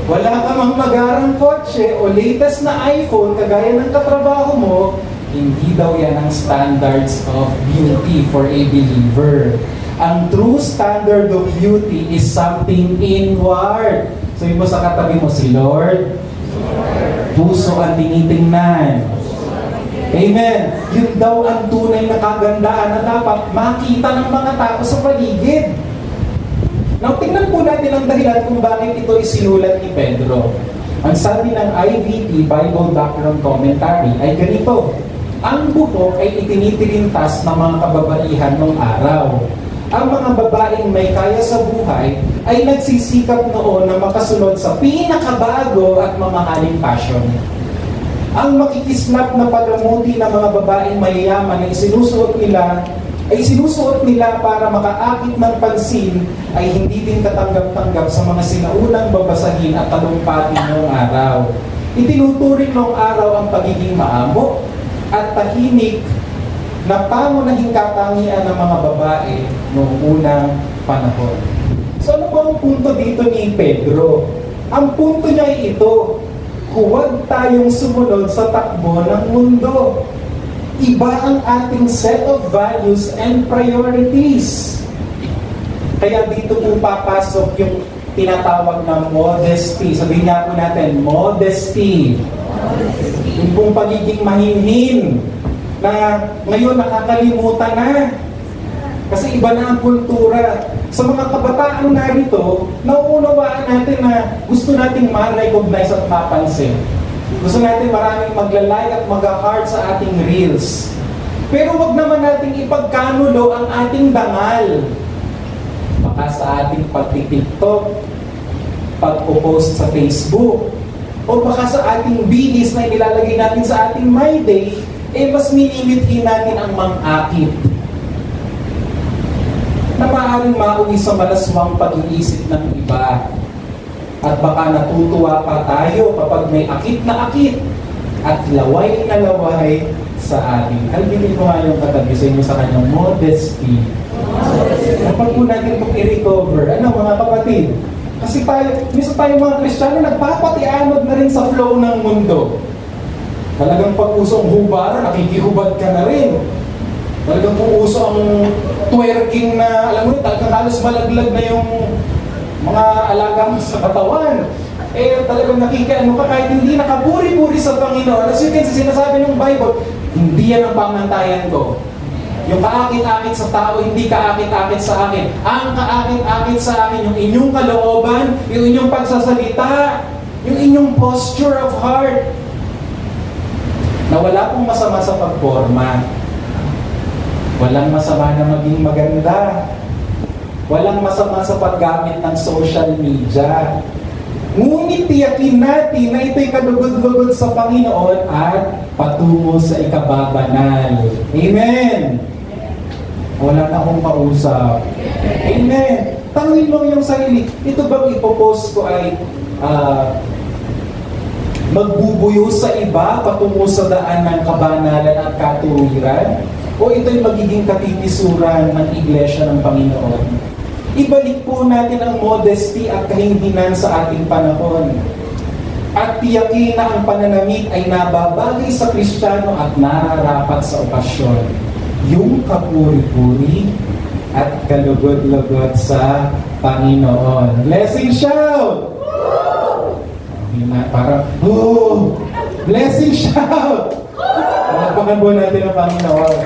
S4: wala ka mang magarang kotse o latest na iPhone kagaya ng katrabaho mo, hindi daw yan ang standards of beauty for a believer. Ang true standard of beauty is something inward. So yun mo sa katabi mo, si Lord, puso ang tinitingnan. Amen. Yun daw ang tunay na kagandahan na dapat makita ng mga tao sa paligid. Now, tingnan po natin ang dahilan kung bakit ito isinulat ni Pedro. Ang sabi ng IVP, Bible Background Commentary, ay ganito. Ang buhok ay itinitirintas ng mga kababaihan ng araw. Ang mga babaeng may kaya sa buhay ay nagsisikap noon na makasunod sa pinakabago at mamahaling fashion. Ang makikislap na palamuti ng mga babaeng mayayaman na isinusuot nila para makaakit ng pansin ay hindi din katanggap-tanggap sa mga sinaunang babasahin at talumpatin noong araw. Itinuturing noong araw ang pagiging maamo, at tahimik na pangunahing katangian ng mga babae noong unang panahon. So ano ba ang punto dito ni Pedro? Ang punto niya ay ito: huwag tayong sumunod sa takbo ng mundo. Iba ang ating set of values and priorities. Kaya dito po papasok yung tinatawag na modesty. Sabihin nga po natin, modesty. Yung pong pagiging mahinhin na ngayon nakakalimutan na. Kasi iba na ang kultura. Sa mga kabataan narito, nauunawaan natin na gusto nating ma-recognize at mapansin. Gusto natin maraming magla-like at mag-heart sa ating reels. Pero wag naman nating ipagkanulo ang ating dangal. Baka sa ating pag-TikTok, pag-post sa Facebook, o baka sa ating bihis na inilalagay natin sa ating My Day, mas minimitin natin ang mang-akit na maaaring mauwi sa malaswang pag-iisip ng iba. At baka natutuwa pa tayo kapag may akit na akit at laway na laway sa atin. Halbinin mo nga yung katabi sa inyo sa kanyang modesty. Kapag po natin itong i-recover, mga kapatid? Kasi minsan tayo mga Kristiyano, nagpapatianod na rin sa flow ng mundo. Talagang pag-usong hubara, nakikihubad ka na rin. Talagang uso ang twerking na, alam mo yun, talagang halos malaglag na yung mga alaga mo sa katawan. Talagang nakikiano ka kahit hindi nakaburi-buri sa Panginoon. As you can see, sinasabi ng Bible, hindi yan ang pamantayan ko. Yung kaakit-akit sa tao, hindi kaakit-akit sa akin. Ang kaakit-akit sa akin, yung inyong kalooban, yung inyong pagsasalita, yung inyong posture of heart. Na wala pong masama sa pagporma. Walang masama na maging maganda. Walang masama sa paggamit ng social media. Ngunit tiyakin natin na ito'y kalugod-lugod sa Panginoon at patungo sa ikababanal. Amen! Wala na akong kausap. Amen! Tanungin mo yung sarili, ito bang ipopost ko ay magbubuyo sa iba patungo sa daan ng kabanalan at katuwiran? O ito'y magiging katitisuran ng Iglesia ng Panginoon? Ibalik po natin ang modesty at kahinhinan sa ating panahon. At tiyakin na ang pananamit ay nababagay sa Kristiyano at nararapat sa okasyon. Yung kapuri-puri at kalugod-lugod sa Panginoon. Blessing shout! Parang, blessing shout! Palakpakan po natin ang Panginoon.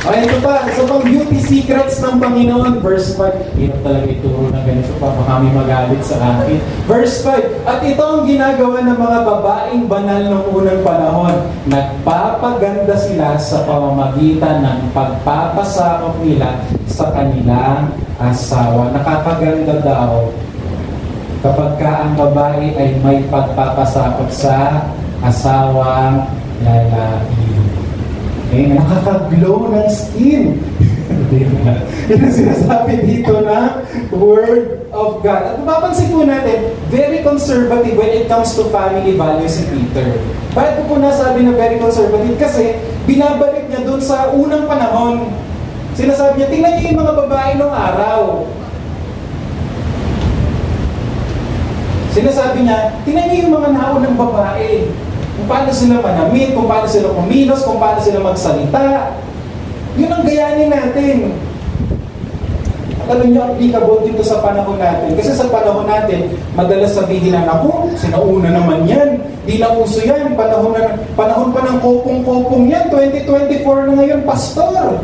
S4: Ito pa, sa pang beauty secrets ng Panginoon, verse 5. Hirap talaga ituro na ganito pa, baka may magalit sa akin. Verse 5, at ito ang ginagawa ng mga babaeng banal ng unang panahon. Nagpapaganda sila sa pamamagitan ng pagpapasakop nila sa kanilang asawa. Nakakaganda daw kapag ka ang babae ay may pagpapasakop sa asawang lalaki. Nakaka-glow ng skin. Yan ang sinasabi dito na Word of God. At mapapansin po natin, very conservative when it comes to family values si Peter. Bakit po nasabi na very conservative? Kasi binabalik niya doon sa unang panahon. Sinasabi niya, tingnan niyo yung mga babae nung araw. Sinasabi niya, tingnan niyo yung mga naunang babae. Kung paano sila manamit, kung paano sila kumilos, kung paano sila magsalita. Yun ang gayanin natin. At alam nyo, applicable dito sa panahon natin. Kasi sa panahon natin, madalas sabihin na, naku, sinauna naman yan. Di na uso yan. Panahon pa ng kopong-kopong yan. 2024 na ngayon, pastor.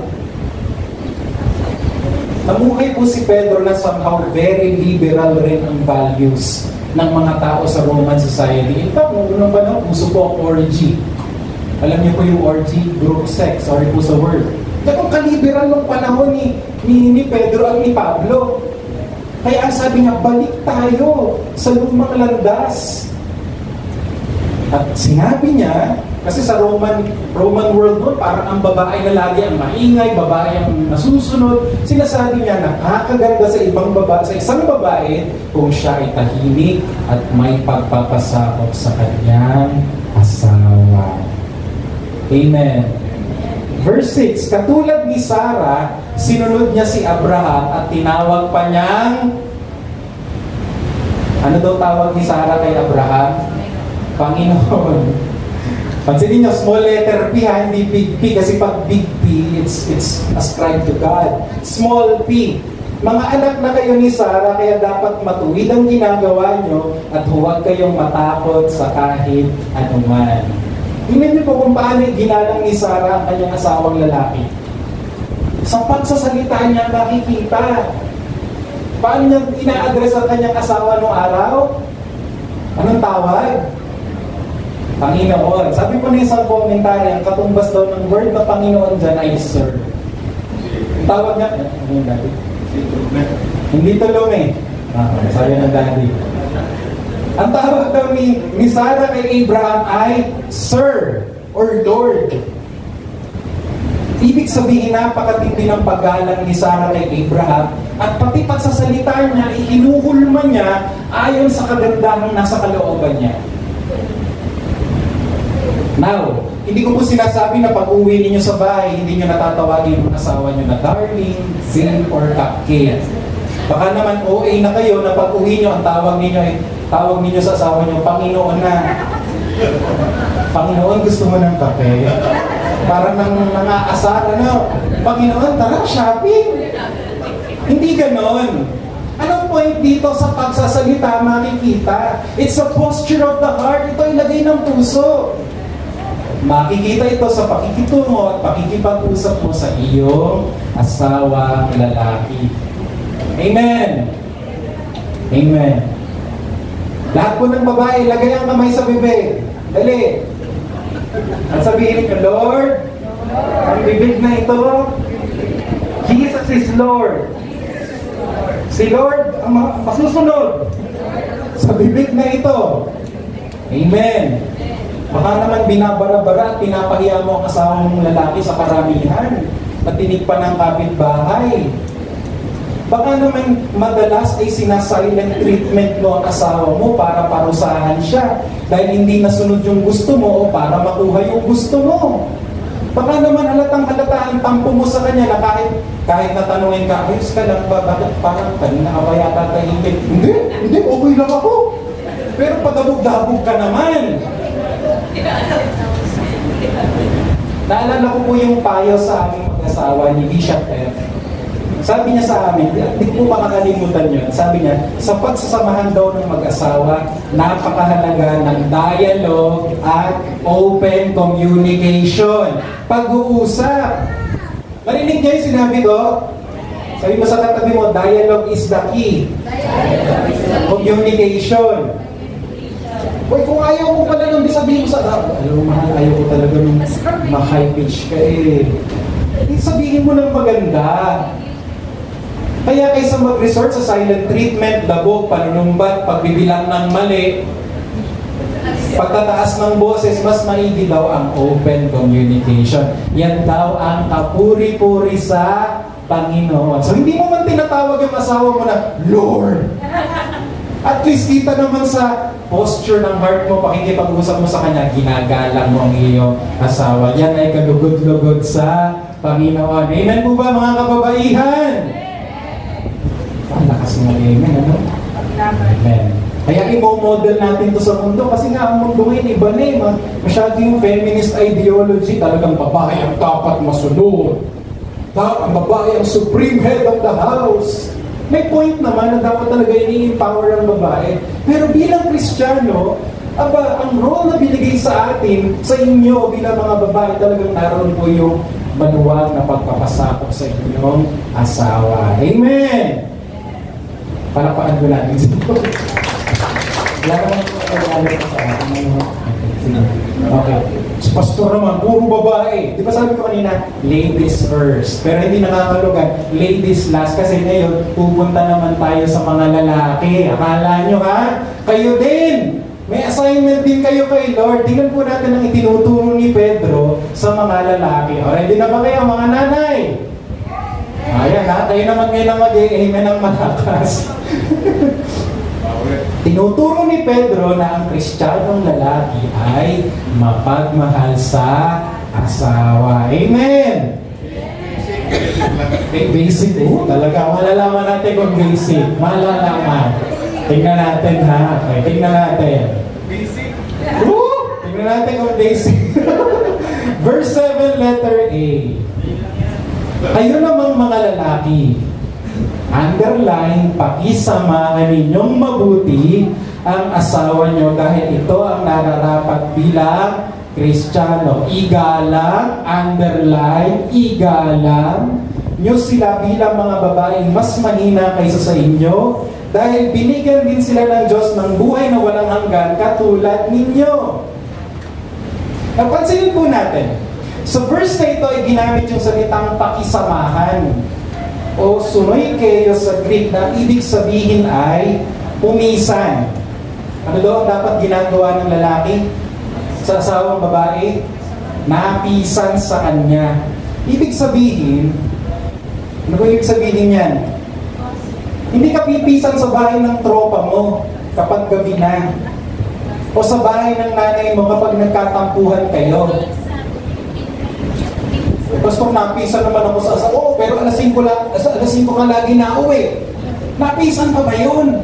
S4: Namuhay po si Pedro na somehow very liberal rin ang values ng mga tao sa Roman society. In fact, nung unang panahon, uso po ang orgy. Alam niyo po yung orgy, group sex, sorry po sa word. Ganun kaliberal ng panahon ni Pedro at ni Pablo. Kaya ang sabi niya, balik tayo sa lumang landas. At sinabi niya, kasi sa Roman world noon, parang ang babae na lagi ang maingay, babae ang nasusunod. Sinasabi niya, nakakaganda sa isang babae kung siya ay tahimik at may pagpapasakop sa kanyang asawa. Amen. Verse 6, katulad ni Sarah, sinunod niya si Abraham at tinawag pa niyang, ano daw tawag ni Sarah kay Abraham? Panginoon. Pansinin niyo, small letter P ha, hindi big P, kasi pag big P, it's ascribed to God. Small P. Mga anak na kayo ni Sarah, kaya dapat matuwid ang ginagawa niyo at huwag kayong matakot sa kahit anuman. Tingnan niyo po kung paano ginalang ni Sarah ang kanyang asawang lalaki. Sa pagsasalita niya makikita. Paano niya ina-address ang kanyang asawa noong araw? Anong tawag? Panginoon. Sabi po na isang komentary, ang katumbas daw ng word na Panginoon dyan ay Sir. Ang tawag niya, ano yung daddy? Hindi tulong eh. Sabi ng daddy. Ang tawag daw ni Sarah kay Abraham ay Sir or Lord. Ibig sabihin, napakatindi ng paggalang ni Sarah kay Abraham at pati pagsasalita niya, ihinuhulma niya ayon sa kagandahang nasa kalooban niya. Now, hindi ko po sinasabi na pag-uwi ninyo sa bahay, hindi nyo natatawagin yung asawa nyo na darling, zing, or cupcake. Baka naman OA na kayo na pag-uwi nyo, ang tawag ninyo sa asawa nyo, Panginoon na. Panginoon, gusto mo ng kape? Parang nangaasar, ano? Panginoon, tara, shopping. Hindi ganon. Anong point dito sa pagsasalita makikita? It's a posture of the heart. Ito ilagay ng puso. Makikita ito sa pakikitungo at pakikipag-usap mo sa iyong asawa lalaki. Amen. Amen. Lahat po ng babae, lagay ang kamay sa bibig. Dali. At sabihin ko, Lord, ang bibig na ito, Jesus is Lord. Si Lord ang masusunod sa bibig na ito. Amen. Baka naman binabara-bara at pinapahiya mo ang asawa mong lalaki sa karamihan at tinig pa ng kapitbahay. Baka naman madalas ay sinasilent treatment mo ang asawa mo para parusahan siya dahil hindi nasunod yung gusto mo o para makuha yung gusto mo. Baka naman halatang-halata ang tampo mo sa kanya na kahit natanungin ka, ayos ka lang ba? Bakit parang kanina ka ba yata tahimik? Hindi, okay lang ako. Pero padabog-dabog ka naman. Naalala ko po yung payo sa aming mag-asawa ni Bishop F. Sabi niya sa amin, hindi ko makakalimutan yun. Sabi niya, sa pagsasamahan daw ng mag-asawa, napakahalaga ng dialogue at open communication. Pag-uusap. Marinig niya yung sinabi ko? Sabi mo sa katabi mo, dialogue is the key. Communication. Uy, kung ayaw mo pala nung sabihin mo sa alam mo, mahal, ayaw ko talaga nung ma-high pitch ka eh. Sabihin mo ng maganda. Kaya kaysa mag-resort sa silent treatment, labog, panunumbat, pagbibilang ng mali, pagtataas ng boses, mas maigi daw ang open communication. Yan daw ang kapuri-puri sa Panginoon. So hindi mo man tinatawag yung asawa mo na, Lord! At least kita naman sa posture ng heart mo, pakikipag-usap mo sa kanya, ginagalang mo ang iyong asawa. Yan ay kalugod-lugod sa Panginoon. Amen po ba mga kababaihan? Ang lakas mo amen, ano? Amen. Kaya i-model natin to sa mundo kasi nga ang mundo ngayon iba na eh. Masyado yung feminist ideology, talagang babae ang dapat masunod. Ang babae ang supreme head of the house. May point naman na dapat talaga i-empower ang babae. Pero bilang Kristiyano, ang role na binigay sa atin, sa inyo bilang mga babae, talagang naroon po yung maluwag na pagpapasakop sa inyong asawa. Amen! Palakpakan ko natin sito. Wala naman po sa atin. Okay. Pastor naman, puro babae. Di ba sabi ko kanina, ladies first. Pero hindi nakakalugan, ladies last. Kasi ngayon, pupunta naman tayo sa mga lalaki. Akala nyo ha? Kayo din! May assignment din kayo kay Lord. Tingnan po natin ang itinuturo ni Pedro sa mga lalaki. Alright, di na ba kayo mga nanay? Ayan ha, tayo naman ngayon mag-amen ng malakas. Tinuturo ni Pedro na ang Kristiyanong lalaki ay mapagmahal sa asawa. Amen! Basic. Talaga, malalaman natin kung basic. Malalaman. Tingnan natin ha. Okay, tingnan natin. Basic? Tingnan natin kung basic. Verse 7, letter A. Kayo namang mga lalaki, underline, pakisamahan ninyong mabuti ang asawa nyo dahil ito ang nararapat bilang Kristiyano. Igalang, underline, igalang nyo sila bilang mga babaeng mas mahina kaysa sa inyo dahil binigyan din sila ng Diyos ng buhay na walang hanggan katulad ninyo. Napansinin po natin, sa verse na ito ay ginamit yung salitang pakisamahan o sunoikeio sa Greek na ibig sabihin ay pumisan. Ano daw ang dapat ginagawa ng lalaki sa asawang babae? Napisan sa kanya. Ibig sabihin, ano ba ibig sabihin yan? Hindi ka pipisan sa bahay ng tropa mo kapag gabi na. O sa bahay ng nanay mo kapag nagkatampuhan kayo. Pastor, napisan naman ako sa asawa. Oh, pero alas 5 ka lagi na uwi. Napisan pa ba yun?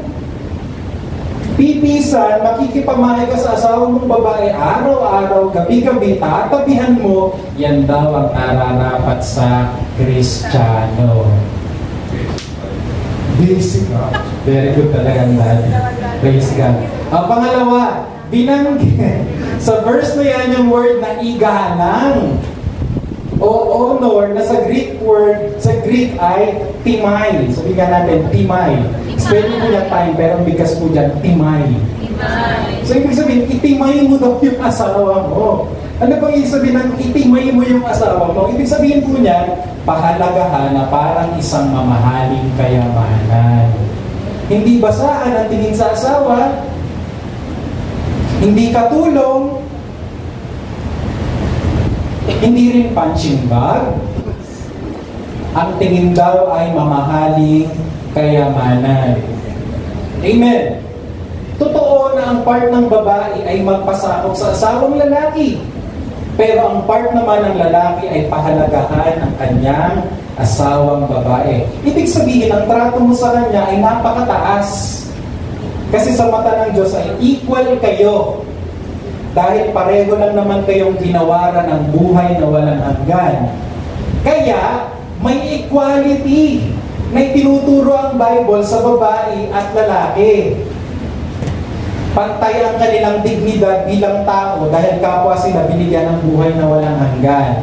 S4: Pipisan, makikipamahay ka sa asawa mong babae araw-araw, gabi-gabi, tatabihan mo, yan daw ang nararapat sa Kristiyano. Basic. Very good talaga natin. Praise God. Ang pangalawa, binanggit sa verse na yan yung word na igalang o honor na sa Greek word, sa Greek ay timay. Sabihin nga natin, timay. Spelling po niya time, pero ang bigas po dyan, timay. So ibig sabihin, itimay mo daw yung asawa mo. Ano bang ibig sabihin ng itimay mo yung asawa mo? Ibig sabihin po niya, pahalagahan na parang isang mamahaling kayamanan. Hindi basaan ang tingin sa asawa, hindi katulong, hindi rin punching bag. Ang tingin daw ay mamahaling kayamanan. Amen. Totoo na ang part ng babae ay magpasakop sa asawang lalaki. Pero ang part naman ng lalaki ay pahalagahan ang kanyang asawang babae. Ibig sabihin, ang trato mo sa kanya ay napakataas. Kasi sa mata ng Diyos ay equal kayo. Dahil pareho lang naman kayong ginawaran ng buhay na walang hanggan. Kaya, may equality na itinuturo ang Bible sa babae at lalaki. Pantay ang kanilang dignidad bilang tao dahil kapwa sila binigyan ng buhay na walang hanggan.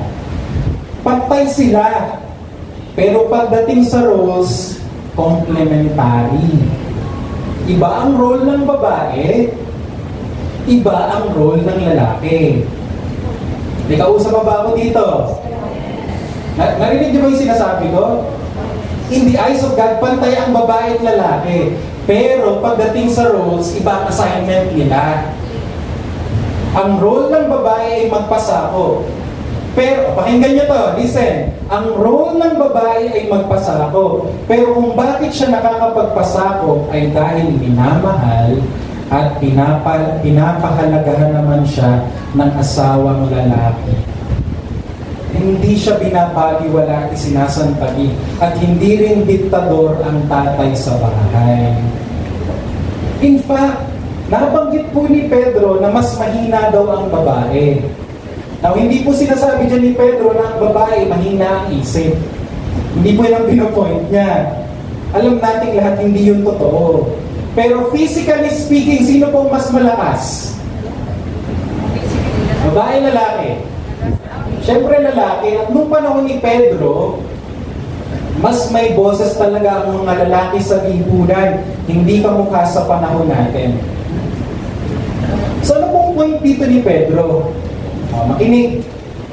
S4: Pantay sila. Pero pagdating sa roles, complementary. Iba ang role ng babae, iba ang role ng lalaki. May kausap ba ako dito? Narinig niyo ba yung sinasabi ko? In the eyes of God, pantay ang babae at lalaki. Pero pagdating sa roles, iba ang assignment nila. Ang role ng babae ay magpasako. Pero, pakinggan niyo to, listen. Ang role ng babae ay magpasako. Pero kung bakit siya nakakapagpasako ay dahil minamahal at pinapahalagahan naman siya ng asawang lalaki. Hindi siya binabaliwala at isinasantali at hindi rin diktador ang tatay sa bahay. In fact, nabanggit po ni Pedro na mas mahina daw ang babae. Now, hindi po sinasabi dyan ni Pedro na ang babae mahina ang isip. Hindi po yung pinopoint niya. Alam nating lahat hindi yun totoo. Pero physically speaking, sino pong mas malakas? Babae, lalaki? Siyempre lalaki. At nung panahon ni Pedro, mas may boses talaga ang mga lalaki sa lipunan. Hindi kamukha sa panahon natin. So ano pong point dito ni Pedro? Makinig.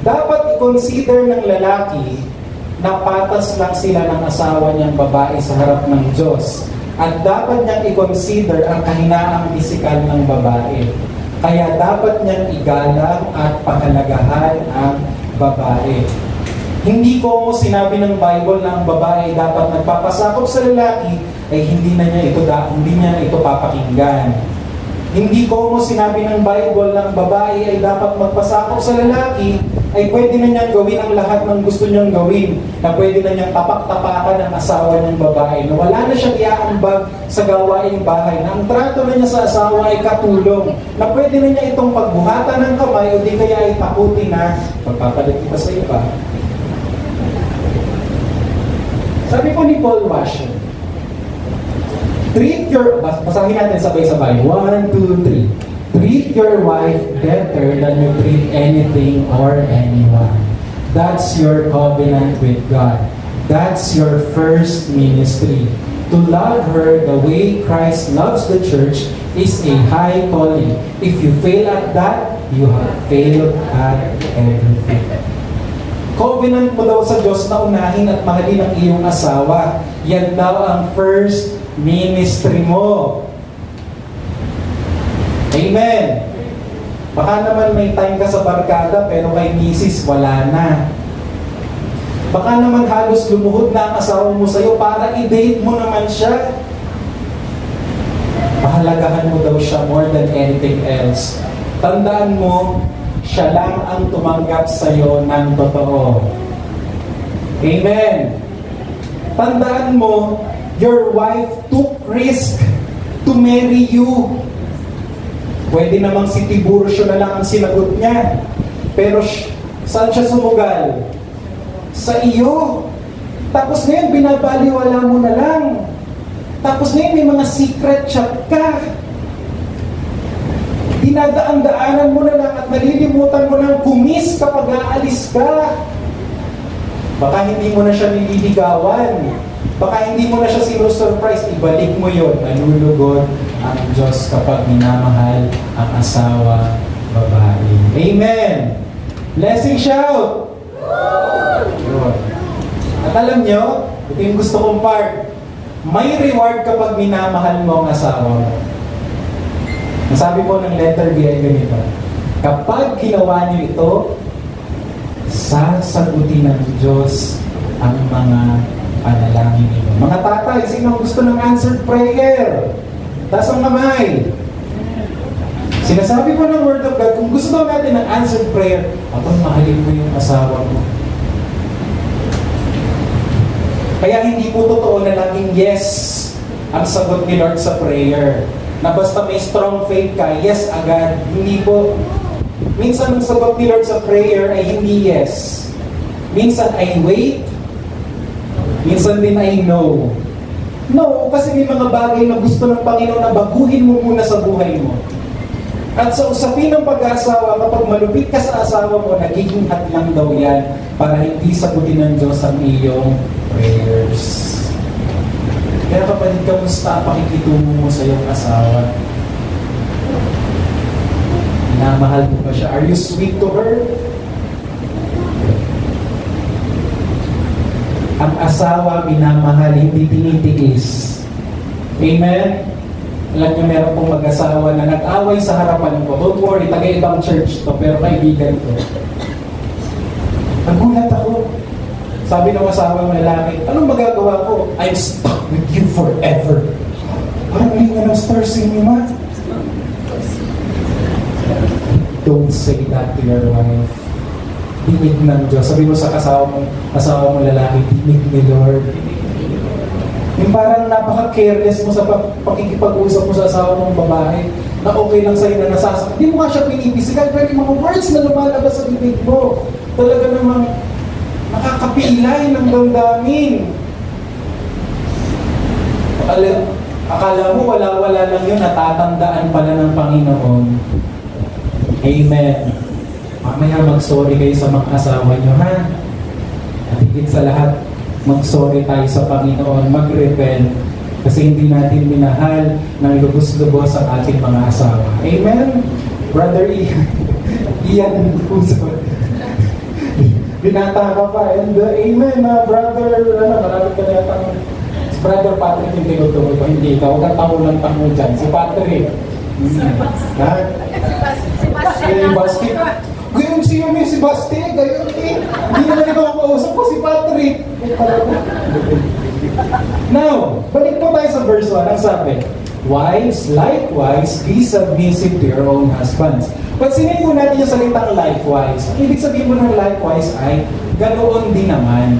S4: Dapat i-consider ng lalaki na patas lang sila ng asawa niyang babae sa harap ng Diyos. At dapat niyang i-consider ang kahinaang pisikal ng babae. Kaya dapat niyang igalang at pahalagahan ang babae. Hindi ko mo sinabi ng Bible na ang babae dapat nagpapasakop sa lalaki ay hindi niya ito papakinggan. Hindi ko sinabi ng Bible na ang babae ay dapat magpasakop sa lalaki, ay pwede na niyang gawin ang lahat ng gusto niyang gawin. Na pwede na niyang tapak-tapakan ang asawa niyang babae. Na wala na siyang iaambag sa gawaing bahay. Na ang trato na niya sa asawa ay katulong. Na pwede na niya itong pagbuhatan ng kamay o di kaya ay takutin na pagpapalit kita sa iba. Sabi po ni Paul Washer, basahin natin sabay-sabay. 1, 2, 3. Treat your wife better than you treat anything or anyone. That's your covenant with God. That's your first ministry. To love her the way Christ loves the church is a high calling. If you fail at that, you have failed at everything. Covenant mo daw sa Diyos na unahin at mahalin ang iyong asawa. Yan daw ang first ministry mo. Amen. Baka naman may time ka sa barkada pero kay misis wala na. Baka naman halos lumuhod na ang asawa mo sa'yo para i-date mo naman siya. Pahalagahan mo daw siya more than anything else. Tandaan mo, siya lang ang tumanggap sa'yo ng totoo. Amen. Tandaan mo, your wife took risk to marry you. Pwede namang si Tiburcio na lang ang sinagot niya. Pero saan siya sumugal? Sa iyo. Tapos ngayon, binabaliwala mo na lang. Tapos ngayon, may mga secret chat ka. Dinadaan-daanan mo na lang at nalilimutan mo ng kumis kapag aalis ka. Baka hindi mo na siya nililigawan. Baka hindi mo na siya sinusurprise. Ibalik mo yun. Nalulugod ang Diyos kapag minamahal ang asawa, babae. Amen! Blessing shout! Yun. At alam nyo, ito yung gusto kong part. May reward kapag minamahal mo ang asawa mo. Sabi po ng letter B ay ganito. Kapag ginawa niyo ito, sasagutin ng Diyos ang mga panalangin ninyo. Mga tatay, sino gusto ng answered prayer? Taas ang kamay. Sinasabi po ng Word of God, kung gusto daw natin ng answered prayer, abang mahalin mo yung asawa mo. Kaya hindi po totoo na laging yes ang sagot ni Lord sa prayer. Na basta may strong faith ka, yes agad. Hindi po. Minsan ang sagot ni Lord sa prayer ay hindi yes. Minsan ay wait. Minsan din ay no. No, kasi may mga bagay na gusto ng Panginoon na baguhin mo muna sa buhay mo. At sa usapin ng pag-aasawa, kapag malupit ka sa asawa mo, nagiging hadlang daw yan para hindi sagutin ng Diyos ang iyong prayers. Kaya kapatid, kamusta ang pakikitungo mo sa iyong asawa? Minamahal mo ba siya? Are you sweet to her? Ang asawa, minamahal, hindi tinitiis. Amen? Alam niyo, meron pong mag-asawa na nag-away sa harapan ko. Don't worry, taga-ibang church to, pero kaibigan ko. Nagulat ako. Sabi ng asawa ng lalaki, anong magagawa ko? I'm stuck with you forever. Parang linga ng star cinema. Don't say that to your wife. Dinig ng Diyos. Sabi mo sa asawa mong lalaki, dinig ni Lord. Yung parang napaka-careless mo sa pakikipag-usap mo sa asawa mong babae na okay lang sa'yo na nasasakit. Hindi mo nga siya pinipisikan, pero yung mga words na lumalabas sa bibig mo, talaga namang nakakapilay ng damdamin. Akala mo wala-wala lang yun, natatandaan pala ng Panginoon. Amen. Mamaya mag-sorry kayo sa mga asawa nyo, ha? At higit sa lahat, mag-sorry tayo sa Panginoon, mag-repent, kasi hindi natin minahal ng lubos-lubos ang ating mga asawa. Amen? Brother Ian, Ian Puso. Binata ka pa, and amen, brother, marami ka na yata. Si Brother Patrick yung tinutuloy ko, hindi ka, huwag kang tango dyan. Si Patrick. Ha? Si Basti. Gayong siya mo si Basti, gayong hindi naman ikaw ang kausap ko, si Patrick. Now, balik po tayo sa verse 1. Ang sabi, Wives, likewise, be submissive to your own husbands. Pansinin po natin yung salitang likewise. Ang ibig sabihin po ng likewise ay, ganoon din naman.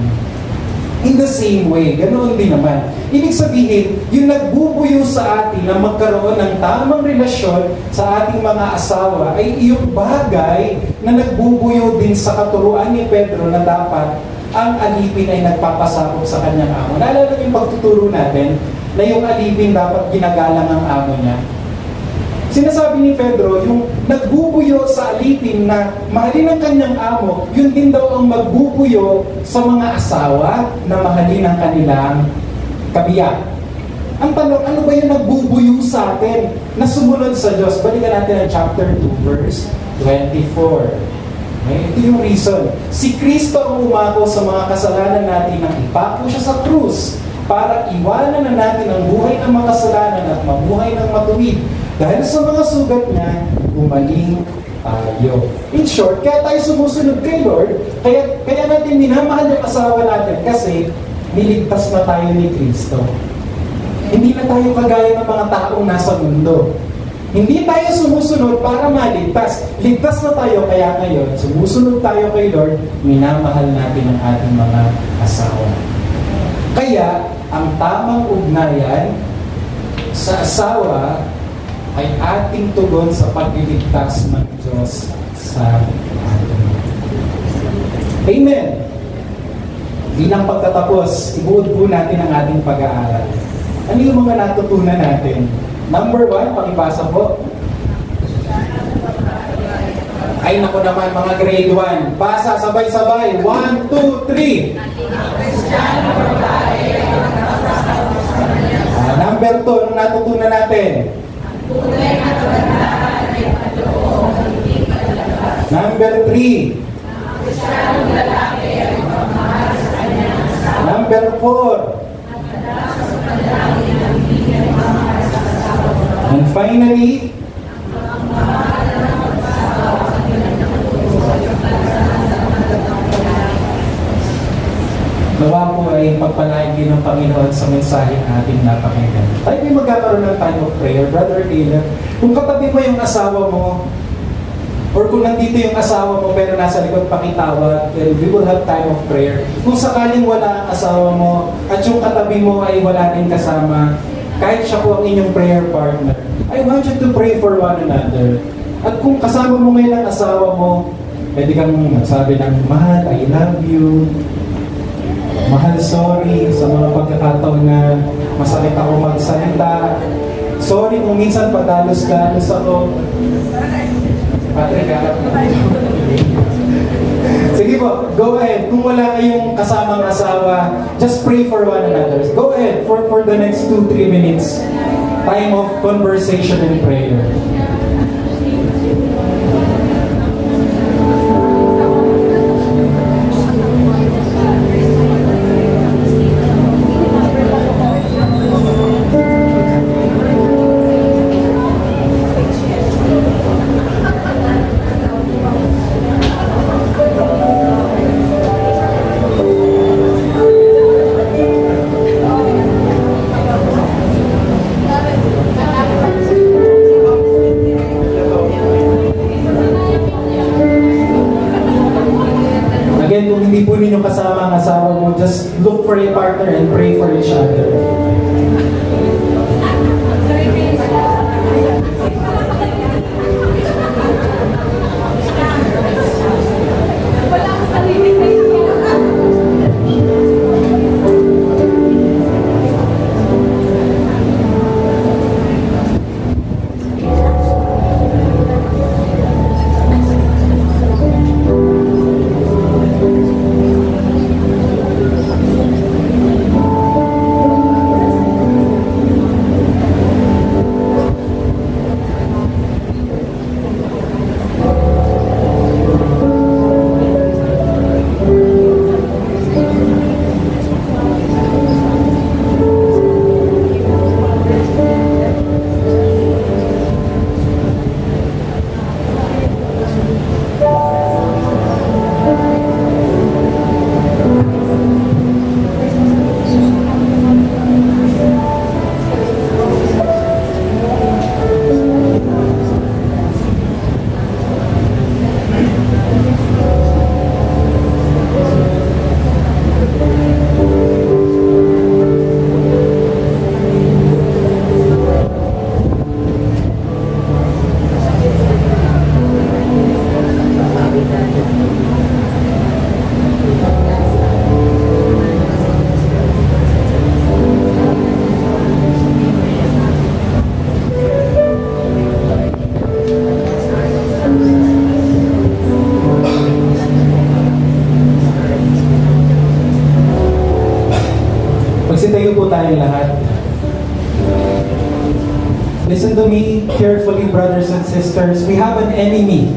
S4: In the same way, ganoon din naman. Ibig sabihin, yung nagbubuyo sa atin na magkaroon ng tamang relasyon sa ating mga asawa ay iyong bagay na nagbubuyo din sa katuruan ni Pedro na dapat ang alipin ay nagpapasakop sa kanyang amo. Naalala yung pagtuturo natin na yung alipin dapat ginagalang ang amo niya. Sinasabi ni Pedro, yung nagbubuyo sa alipin na mahalin ang kanyang amo, yun din daw ang magbubuyo sa mga asawa na mahalin ang kanilang kabiyak. Ang tanong, ano ba yung nagbubuyo sa atin na sumunod sa Diyos? Balikan natin ang chapter 2, verse 24. Okay? Ito yung reason. Si Kristo ang umako sa mga kasalanan natin nang ipako siya sa krus para iwanan na natin ang buhay ng makasalanan at mabuhay ng matuwid. Dahil sa mga sugat niya, gumaling tayo. In short, kaya tayo sumusunod kay Lord, kaya natin minamahal yung asawa natin kasi niligtas na tayo ni Kristo. Hindi na tayo kagaya ng mga taong nasa mundo. Hindi tayo sumusunod para maligtas. Ligtas na tayo, kaya ngayon, sumusunod tayo kay Lord, minamahal natin ang ating mga asawa. Kaya, ang tamang ugnayan sa asawa ay ating tugon sa pagliligtas ng Diyos sa atin. Amen! Bilang pagtatapos, ibuod po natin ang ating pag-aaral. Ano yung mga natutunan natin? Number 1, pakibasa po. Ay naku naman, mga grade 1. Basa, sabay-sabay. 1, 2, 3. Number 2, anong natutunan natin? Number 3. Number 4. And finally, nawa po ay pagpalain din ng Panginoon sa mensahe na ating napakinggan. Tayo ay magkakaroon ng time of prayer. Brother Caleb, kung katabi mo yung asawa mo, or kung nandito yung asawa mo pero nasa likod pakitawag, then we will have time of prayer. Kung sakaling wala ang asawa mo at yung katabi mo ay wala din kasama, kahit siya po ang inyong prayer partner, I want you to pray for one another. At kung kasama mo ngayon ang asawa mo, pwede kang magsabi ng, mahal, I love you. Mahal, sorry sa mga pagkakataon na masakit ako magsalita. Sorry kung minsan padalos-dalos ako. Patrick, harap na. Sige po, go ahead. Kung wala kayong kasamang asawa, just pray for one another. Go ahead for the next 2-3 minutes. Time of conversation and prayer. carefully, brothers and sisters. We have an enemy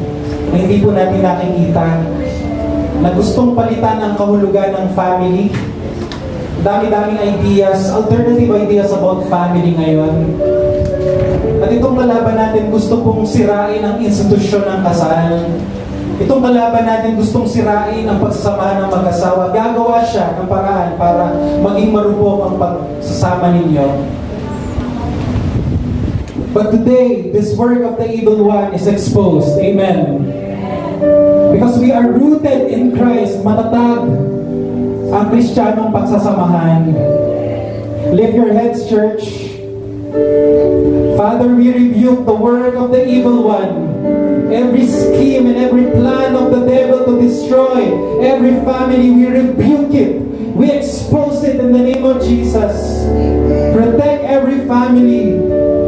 S4: na hindi po natin nakikita, na gustong palitan ang kahulugan ng family. Dami-daming ideas, alternative ideas about family ngayon. At itong kalaban natin gusto pong sirain ang institusyon ng kasal. Itong kalaban natin gustong sirain ang pagsasamahan ng mag-asawa. Gagawa siya ng paraan para maging marupok ang pagsasama ninyo. But today, this work of the evil one is exposed. Amen. Because we are rooted in Christ, matatag ang Kristiyanong pagsasamahan. Lift your heads, church. Father, we rebuke the work of the evil one. Every scheme and every plan of the devil to destroy every family, we rebuke it. We expose it in the name of Jesus. Protect every family.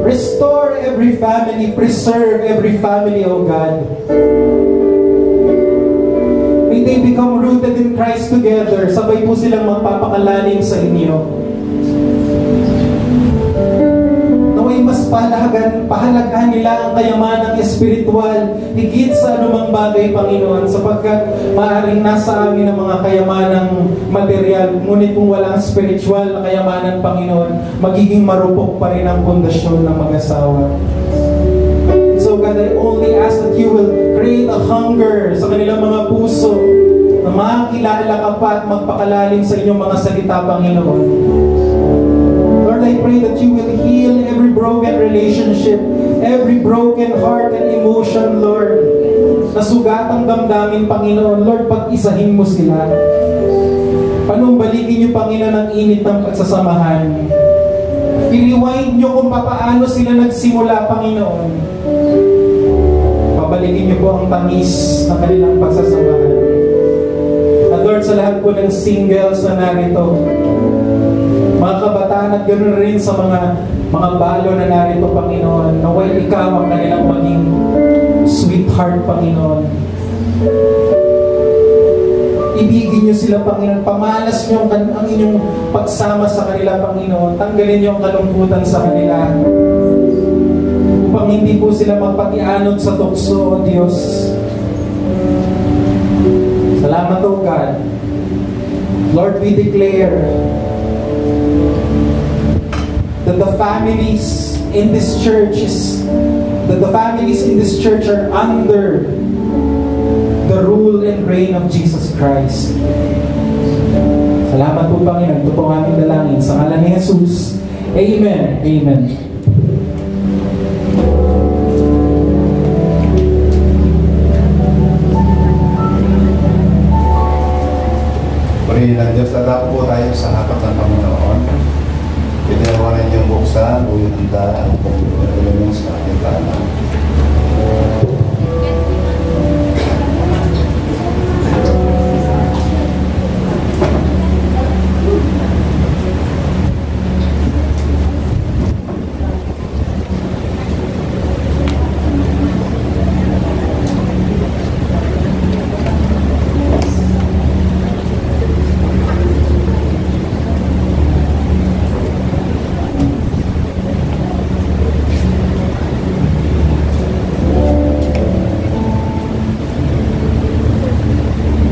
S4: Restore every family. Preserve every family, O God. May they become rooted in Christ together. Sabay po silang magpapakalalim sa inyo. Naway mas pahalagahan nila ang kayamanang espiritual higit sa anumang bagay, Panginoon, sapagkat maaaring nasa amin ang mga kayamanang material, ngunit kung walang spiritual na kayamanan, Panginoon, magiging marupok pa rin ang pundasyon ng mag-asawa. So God, I only ask that you will create a hunger sa kanilang mga puso na makakilala ka pa at magpakalalim sa inyong mga salita, Panginoon. Lord, I pray that you will heal every broken relationship, every broken heart and emotion, Lord. Nasugatang damdamin, Panginoon. Lord, pag-isahin mo sila. Panumbalikin niyo, Panginoon, ang init ng pagsasamahan. I-rewind niyo kung paano sila nagsimula, Panginoon. Pabalikin niyo po ang tamis ng kanilang pagsasamahan. At Lord, sa lahat po ng singles na narito, mga kabataan at ganoon rin sa mga balo na narito, Panginoon, naway ikaw ang kanilang maging sweetheart, Panginoon. Ibigin niyo sila, Panginoon. Pamalas niyo ang inyong pagsama sa kanila, Panginoon. Tanggalin niyo ang kalungkutan sa kanila. Upang hindi po sila magpatianod sa tukso, O Diyos. Salamat, O God. Lord, we declare that the families in this church are under the rule and reign of Jesus Christ. Salamat po, Panginoon. Ito po ang aming dalangin sa ngalan ni Jesus. Amen. Amen.
S3: Purihin ang Diyos, tadako po tayo sa hapak ng Panginoon. Pinawaran niyong buksan o yung handa ang pagkakulong sa ating tanan.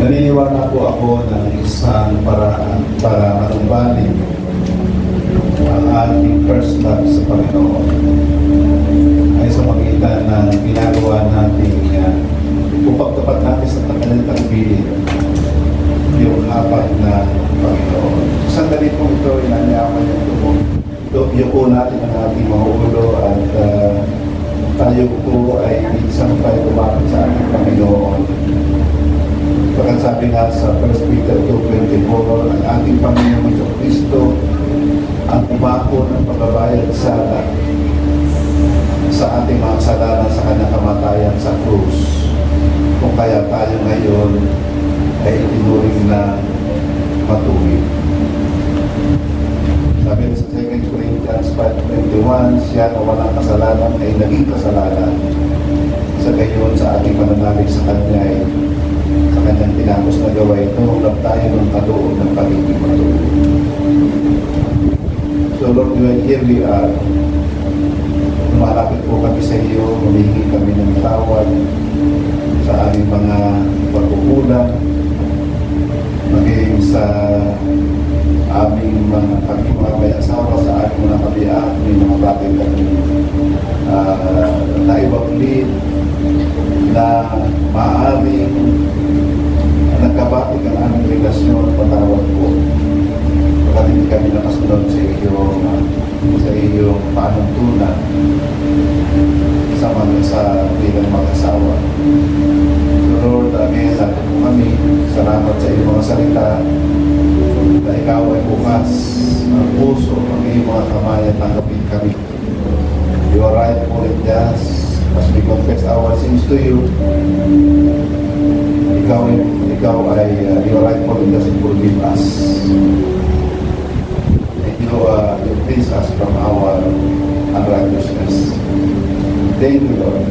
S3: Naniniwala po ako ng isang paraan para matumbanin ang ating first love sa Panginoon ay sa magitan ng ginagawa natin upang tapat natin sa kanilang bilin yung hapat na Panginoon. So, sandali po ito, inanyaman yung tubong. Yuko natin ang ating mga ulo at tayo po ay isang tayo kumapit sa ating Panginoon. Pagkat sabi nga sa 1 Peter 2:24, ang ating Panginoon sa Kristo ang umako ng pagbabayad sa ating mga kasalanan sa kanyang kamatayan sa krus. Kung kaya tayo ngayon ay itinuring na matuwid. Sabi sa 2 Corinthians 5:21, siya na walang kasalanan ay naging kasalanan. Sa gayon sa ating pananalig sa kanya ay sa kanyang tinapos na gawa ito, huwag tayo ng kaluon ng pagiging matuloy. So Lord, here we are. lumalapit po kami sa iyo, humihingi kami ng tawad sa aming mga pagkukulang, maging sa aming mga may asawa, sa aming mga kabiyak, may mga bagay kami naibaglit na maaaring nagkabatik ang aming relasyon, patawad po. Pagkat hindi kami nakasunod sa iyong panuntunan sa bilang mag-asawa. So Lord, again, natin po kami. Salamat sa iyong mga salita na ikaw ay bukas ang puso, ang iyong mga kamay at tanggapin kami. You are right for it, just as we confess our sins to you. Ikaw ay you are right for it, just and forgive us. You cleanse us from our unrighteousness. Thank you, Lord.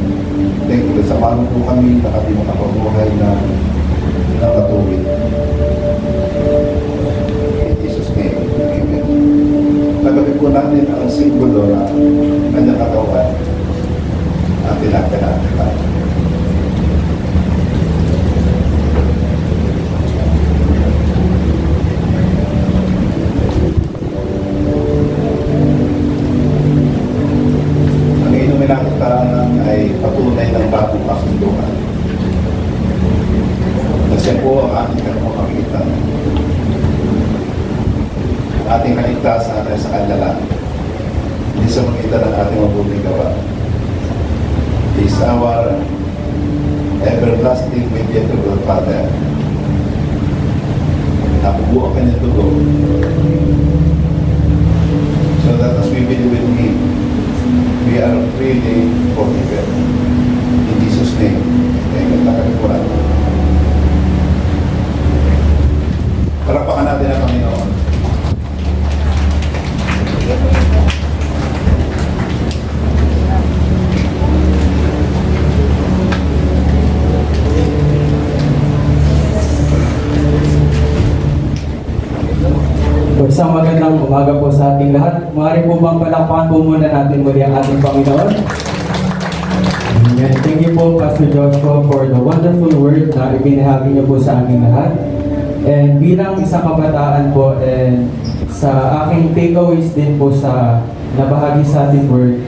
S3: Thank you, Lord. Samahan po kami na kami makapabuhay na nakatuwid. In Jesus' name, amen. Nagabi po natin ang simbolo na kanyang katawan at tinagkanatan tayo. Ay patunay ng bagong kasunduan. Kasi po ang ating pamagitan. Ating kaligtasan ay sa Kanya lang. Hindi sa magitan ng ating mabuting gawa. He is our everlasting mediator with the Father. Napubuo ang Kanyang dugo. So that as we believe in Him, we are freely forgiven. In Jesus' name, amen. Nakalimutan. Parapakan natin ang Panginoon.
S5: Isang magandang umaga po sa ating lahat. Maaari po bang palakpakan po muna natin muli ang ating Panginoon? Amen. Thank you po, Pastor Joshua, for the wonderful word na ibinahagi niyo po sa aming lahat. And bilang isang kabataan po, and sa aking takeaways din po sa nabahagi sa ating word,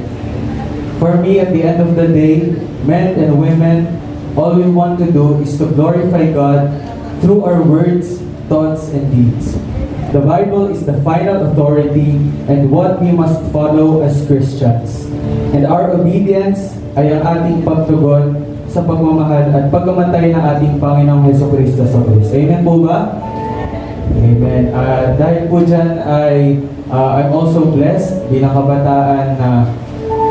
S5: for me, at the end of the day, men and women, all we want to do is to glorify God through our words, thoughts, and deeds. The Bible is the final authority and what we must follow as Christians. And our obedience ay ang ating pagtugon sa pagmamahal at pagkamatay ng ating Panginoong Jesucristo sa krus. Amen po ba? Amen. Dahil po dyan ay I'm also blessed bilang kabataan na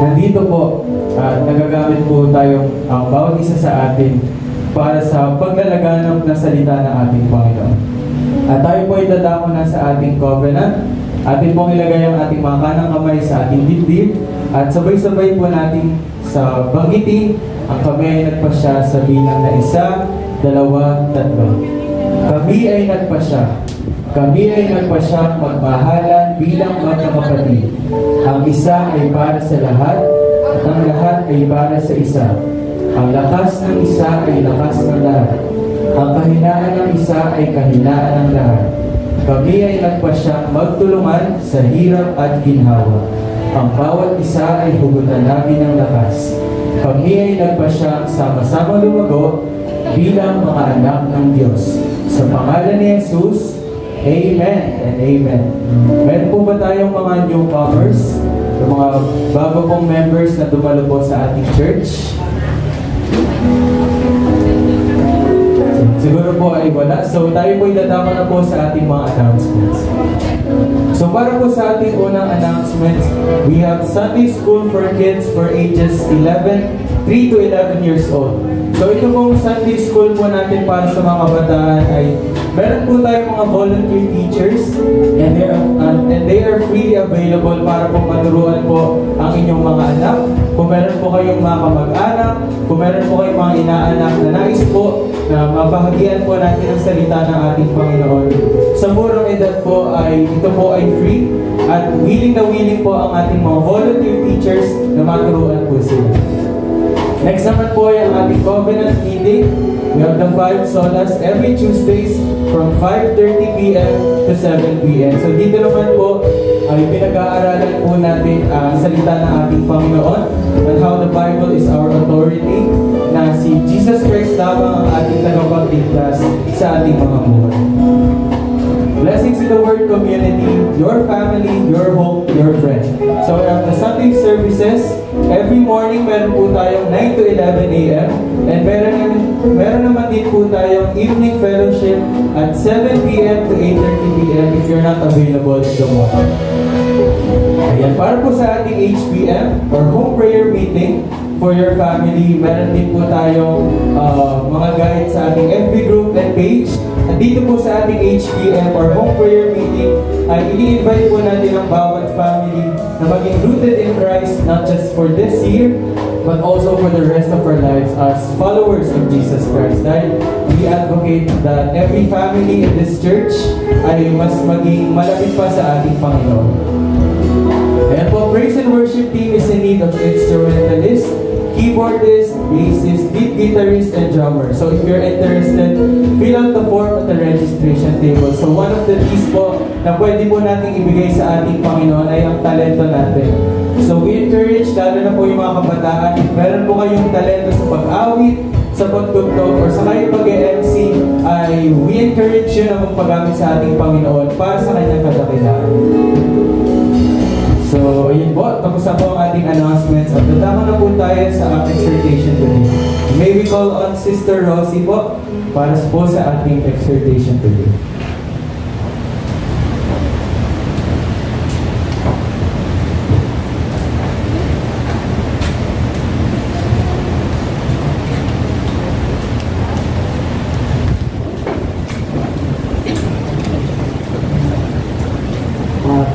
S5: nandito po at nagagamit po tayong bawat isa sa atin para sa paglalaganap na salita ng ating Panginoon. At tayo po ay dadako na sa ating covenant. Atin pong ilagay ang ating mga kanang kamay sa ating dibdib. At sabay-sabay po natin sa banggitin ang kamay ay nagpasya sa bilang na 1, 2, 3. Kami ay nagpasya. Kami ay nagpasya magmahalan bilang magkakapatid. Ang isa ay para sa lahat at ang lahat ay para sa isa. Ang lakas ng isa ay lakas ng lahat. Ang kahinaan ng isa ay kahinaan ng lahat. Kami ay nagpasyang magtulungan sa hirap at ginhawa. Ang bawat isa ay hugutan namin ng lakas. Kami ay nagpasyang sama-sama lumago bilang mga anak ng Diyos. Sa pangalan ni Jesus, Amen and Amen. Meron po ba tayong mga newcomers? Yung mga bago pong members na dumalo po sa ating church? Siguro po ay wala. So tayo po idadama na po sa ating mga announcements. So para po sa ating unang announcements, we have Sunday School for kids for ages 3 to 11 years old. So ito pong Sunday School po natin para sa mga kabataan ay meron po tayong mga volunteer teachers and they are freely available para po maturuan po ang inyong mga anak. Kung meron po kayong mga kamag-anak, kung meron po kayong mga inaanak na nais po na mabahagian po natin ang salita ng ating Panginoon. Sa murang edad po ay ito po ay free at willing na willing po ang ating mga volunteer teachers na maturuan po sila. Next naman po ay ang ating covenant meeting. We have the 5 solas every Tuesdays from 5:30 p.m. to 7 p.m. So dito naman po ay pinag-aaralan po natin ang salita ng ating Panginoon and how the Bible is our authority, na si Jesus Christ lamang ang ating tagapagligtas sa ating mga buhay. Blessings to the Word community, your family, your home, your friend. So we have the Sunday services. Every morning, meron po tayong 9 to 11 a.m. And meron naman din po tayong evening fellowship at 7 p.m. to 8:30 p.m. if you're not available in the morning. Ayan, para po sa ating HPM or home prayer meeting for your family, meron din po tayong mga guides sa ating FB group and page. At dito po sa ating HPM or home prayer meeting, ay ini-invite po natin ang bawat family na maging rooted in Christ, not just for this year, but also for the rest of our lives as followers of Jesus Christ. Dahil we advocate that every family in this church ay mas maging malapit pa sa ating Panginoon. Ayan po, praise and worship team is in need of instrumentalist, keyboardist, bassist, lead guitarist, and drummer. So if you're interested, fill out the form at the registration table. So one of the keys po na pwede po natin ibigay sa ating Panginoon ay ang talento natin. So we encourage, lalo na po yung mga kabataan, if meron po kayong talento sa pag-awit, sa pagtugtog, or sa kayo pag-MC, ay we encourage you na magpagamit sa ating Panginoon para sa kanyang kadakilaan. So, yun po. Tapos na po ang ating announcements. At tatama na po tayo sa exhortation today. May we call on Sister Rosie po para po sa ating exhortation today.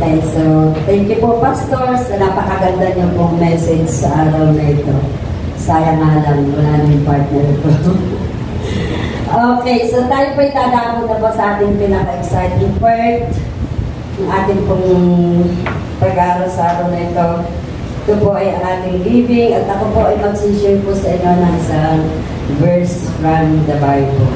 S2: Okay, so thank you po, Pastor, sa napakaganda niyo pong message sa araw na ito. Sayang nga lang, wala nang partner ko. Okay, so tayo po itadako na po sa ating pinaka-exciting part ng ating pong pag-aaral sa araw na ito. Ito po ay ang ating giving at ako po ay mag-share po sa inyo ng isang verse from the Bible.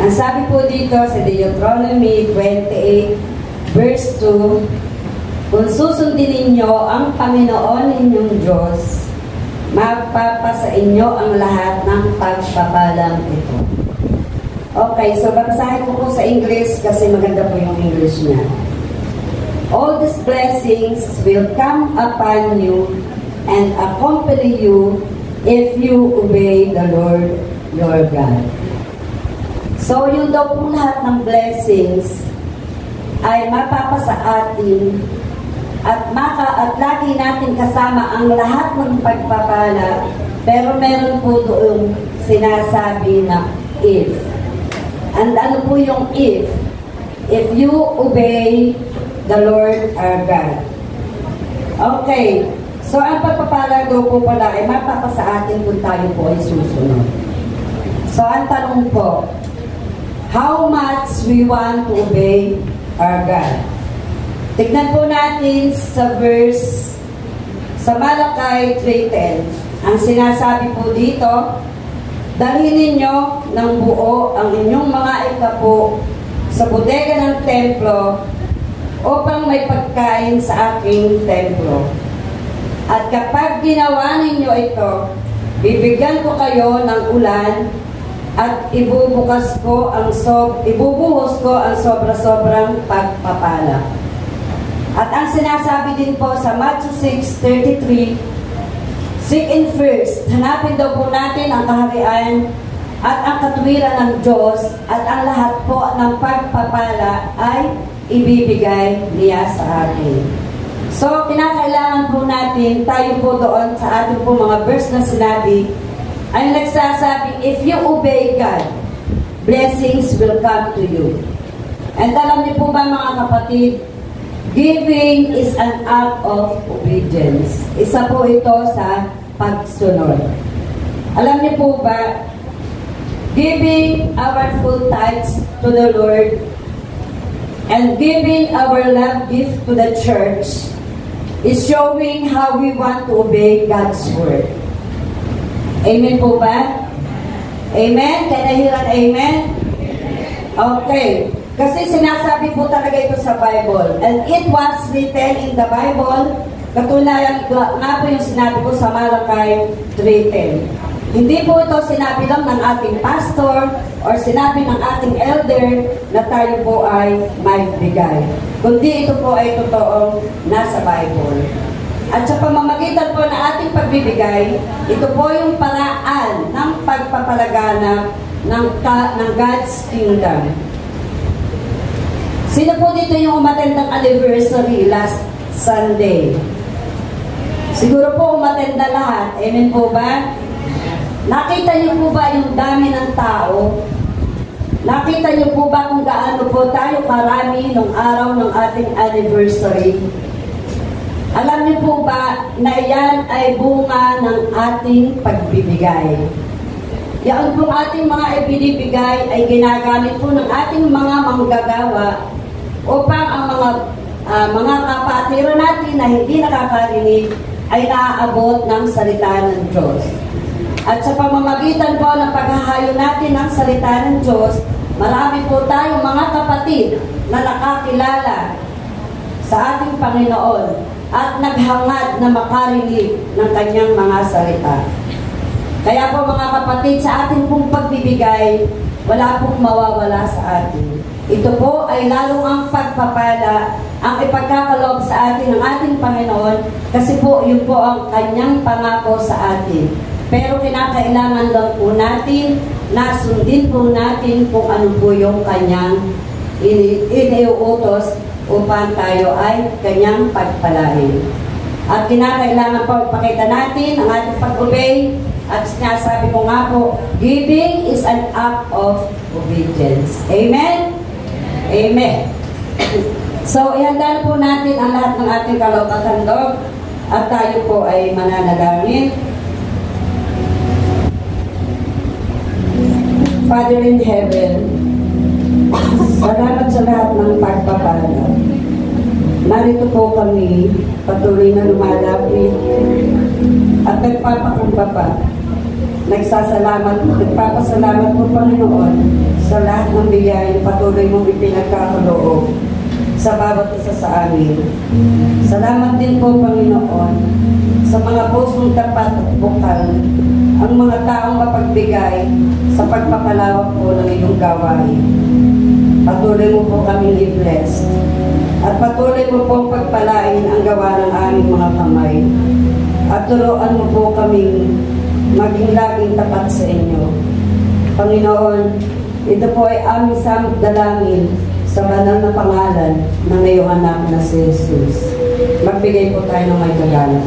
S2: Ang sabi po dito sa Deuteronomy 28, Verse 2, kung susundin ninyo ang Panginoon ninyong Diyos, mapapasa inyo ang lahat ng pagpapalang ito. Okay, so basahin ko po sa English kasi maganda po yung English niya. All these blessings will come upon you and accompany you if you obey the Lord your God. So yun daw po lahat ng blessings ay mapapasa atin at lagi natin kasama ang lahat ng pagpapala, pero meron po doon sinasabi na if. And ano po yung if? If you obey the Lord our God. Okay, so ang pagpapala daw po pala ay mapapasa atin kung tayo po ay susunod. So ang tanong po, how much we want to obey our God? Tignan po natin sa verse sa Malakay 3:10. Ang sinasabi po dito, dalhin ninyo ng buo ang inyong mga ikapo sa bodega ng templo upang may pagkain sa aking templo. At kapag ginawa ninyo ito, bibigyan ko kayo ng ulan at ibubuhos ko ang sobra-sobrang pagpapala. At ang sinasabi din po sa Matthew 6:33, seek in first, hanapin daw po natin ang kaharian at ang katuwiran ng Diyos, at ang lahat po ng pagpapala ay ibibigay niya sa atin. So, kinakailangan po natin, tayo po doon sa ating po mga verse na sinabi, ay nagsasabing, if you obey God, blessings will come to you. And alam niyo po ba mga kapatid, giving is an act of obedience. Isa po ito sa pagsunod. Alam niyo po ba, giving our full tithes to the Lord and giving our love gift to the church is showing how we want to obey God's word. Amen po ba? Amen? Can I hear an amen? Okay. Kasi sinasabi po talaga ito sa Bible. And it was written in the Bible, katulad nga po yung sinabi ko sa Malakay 3:10. Hindi po ito sinabi lang ng ating pastor or sinabi ng ating elder na tayo po ay may bigay. Kundi ito po ay totoong nasa Bible. At sa pamamagitan po na ating pagbibigay, ito po yung paraan ng pagpapalaganap ng God's Kingdom. Sino po dito yung umattend ng anniversary last Sunday? Siguro po umattend na lahat. Amen po ba? Nakita niyo po ba yung dami ng tao? Nakita niyo po ba kung gaano po tayo karami nung araw ng ating anniversary? Alam niyo po ba na yan ay bunga ng ating pagbibigay? Yan pong ating mga ibinibigay ay ginagamit po ng ating mga manggagawa upang ang mga kapatiro natin na hindi nakakarinig ay naaabot ng salita ng Diyos. At sa pamamagitan po ng paghahayo natin ng salita ng Diyos, marami po tayong mga kapatid na nakakilala sa ating Panginoon at naghangad na makarinig ng kanyang mga salita. Kaya po mga kapatid, sa ating pong pagbibigay, wala pong mawawala sa atin. Ito po ay lalong ang pagpapala, ang ipagkakaloob sa atin ng ating Panginoon, kasi po yun po ang kanyang pangako sa atin. Pero kinakailangan lang po natin na sundin po natin kung ano po yung kanyang iniuutos upang tayo ay kanyang pagpalain. At kinakailangan po ipakita natin ang ating pag-obey. At sinasabi ko nga po, giving is an act of obedience. Amen? Amen. So, ihanda na po natin ang lahat ng ating kaloob-handog at tayo po ay mananalangin. Father in heaven, salamat sa lahat ng pagpapala. Narito po kami, patuloy na lumalapit at nagpapakumbaba. Nagpapasalamat po Panginoon sa lahat ng biyayang patuloy mong ipinagkakaloob sa bawat isa sa amin. Salamat din po Panginoon sa mga pusong tapat at bukal, ang mga taong mapagbigay sa pagpapalawak po ng iyong gawain. Patuloy mo po kami i-bless at patuloy mo po pagpalain ang gawa ng aming mga kamay at turuan mo po kaming maging laging tapat sa inyo. Panginoon, ito po ay aming dalangin sa banal na pangalan ng iyong anak na si Jesus. Magbigay po tayo ng may kaganap.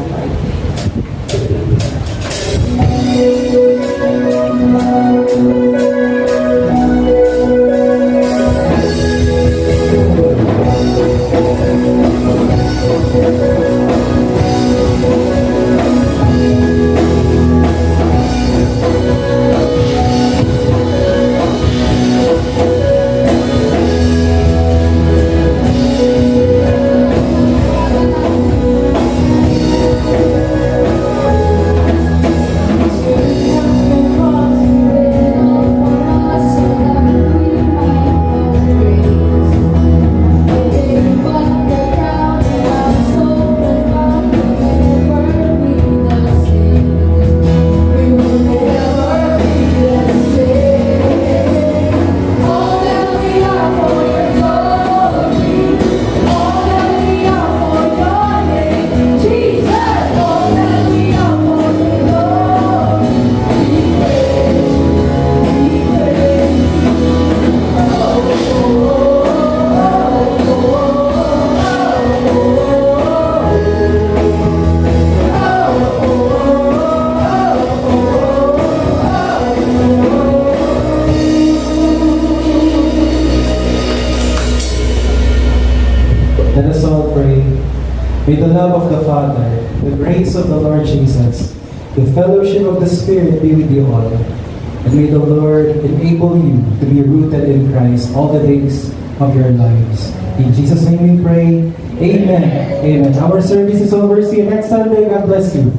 S4: grace of the Lord Jesus, the fellowship of the Spirit be with you all. And may the Lord enable you to be rooted in Christ all the days of your lives. In Jesus' name we pray. Amen. Amen. Our service is over. See you next Sunday. God bless you.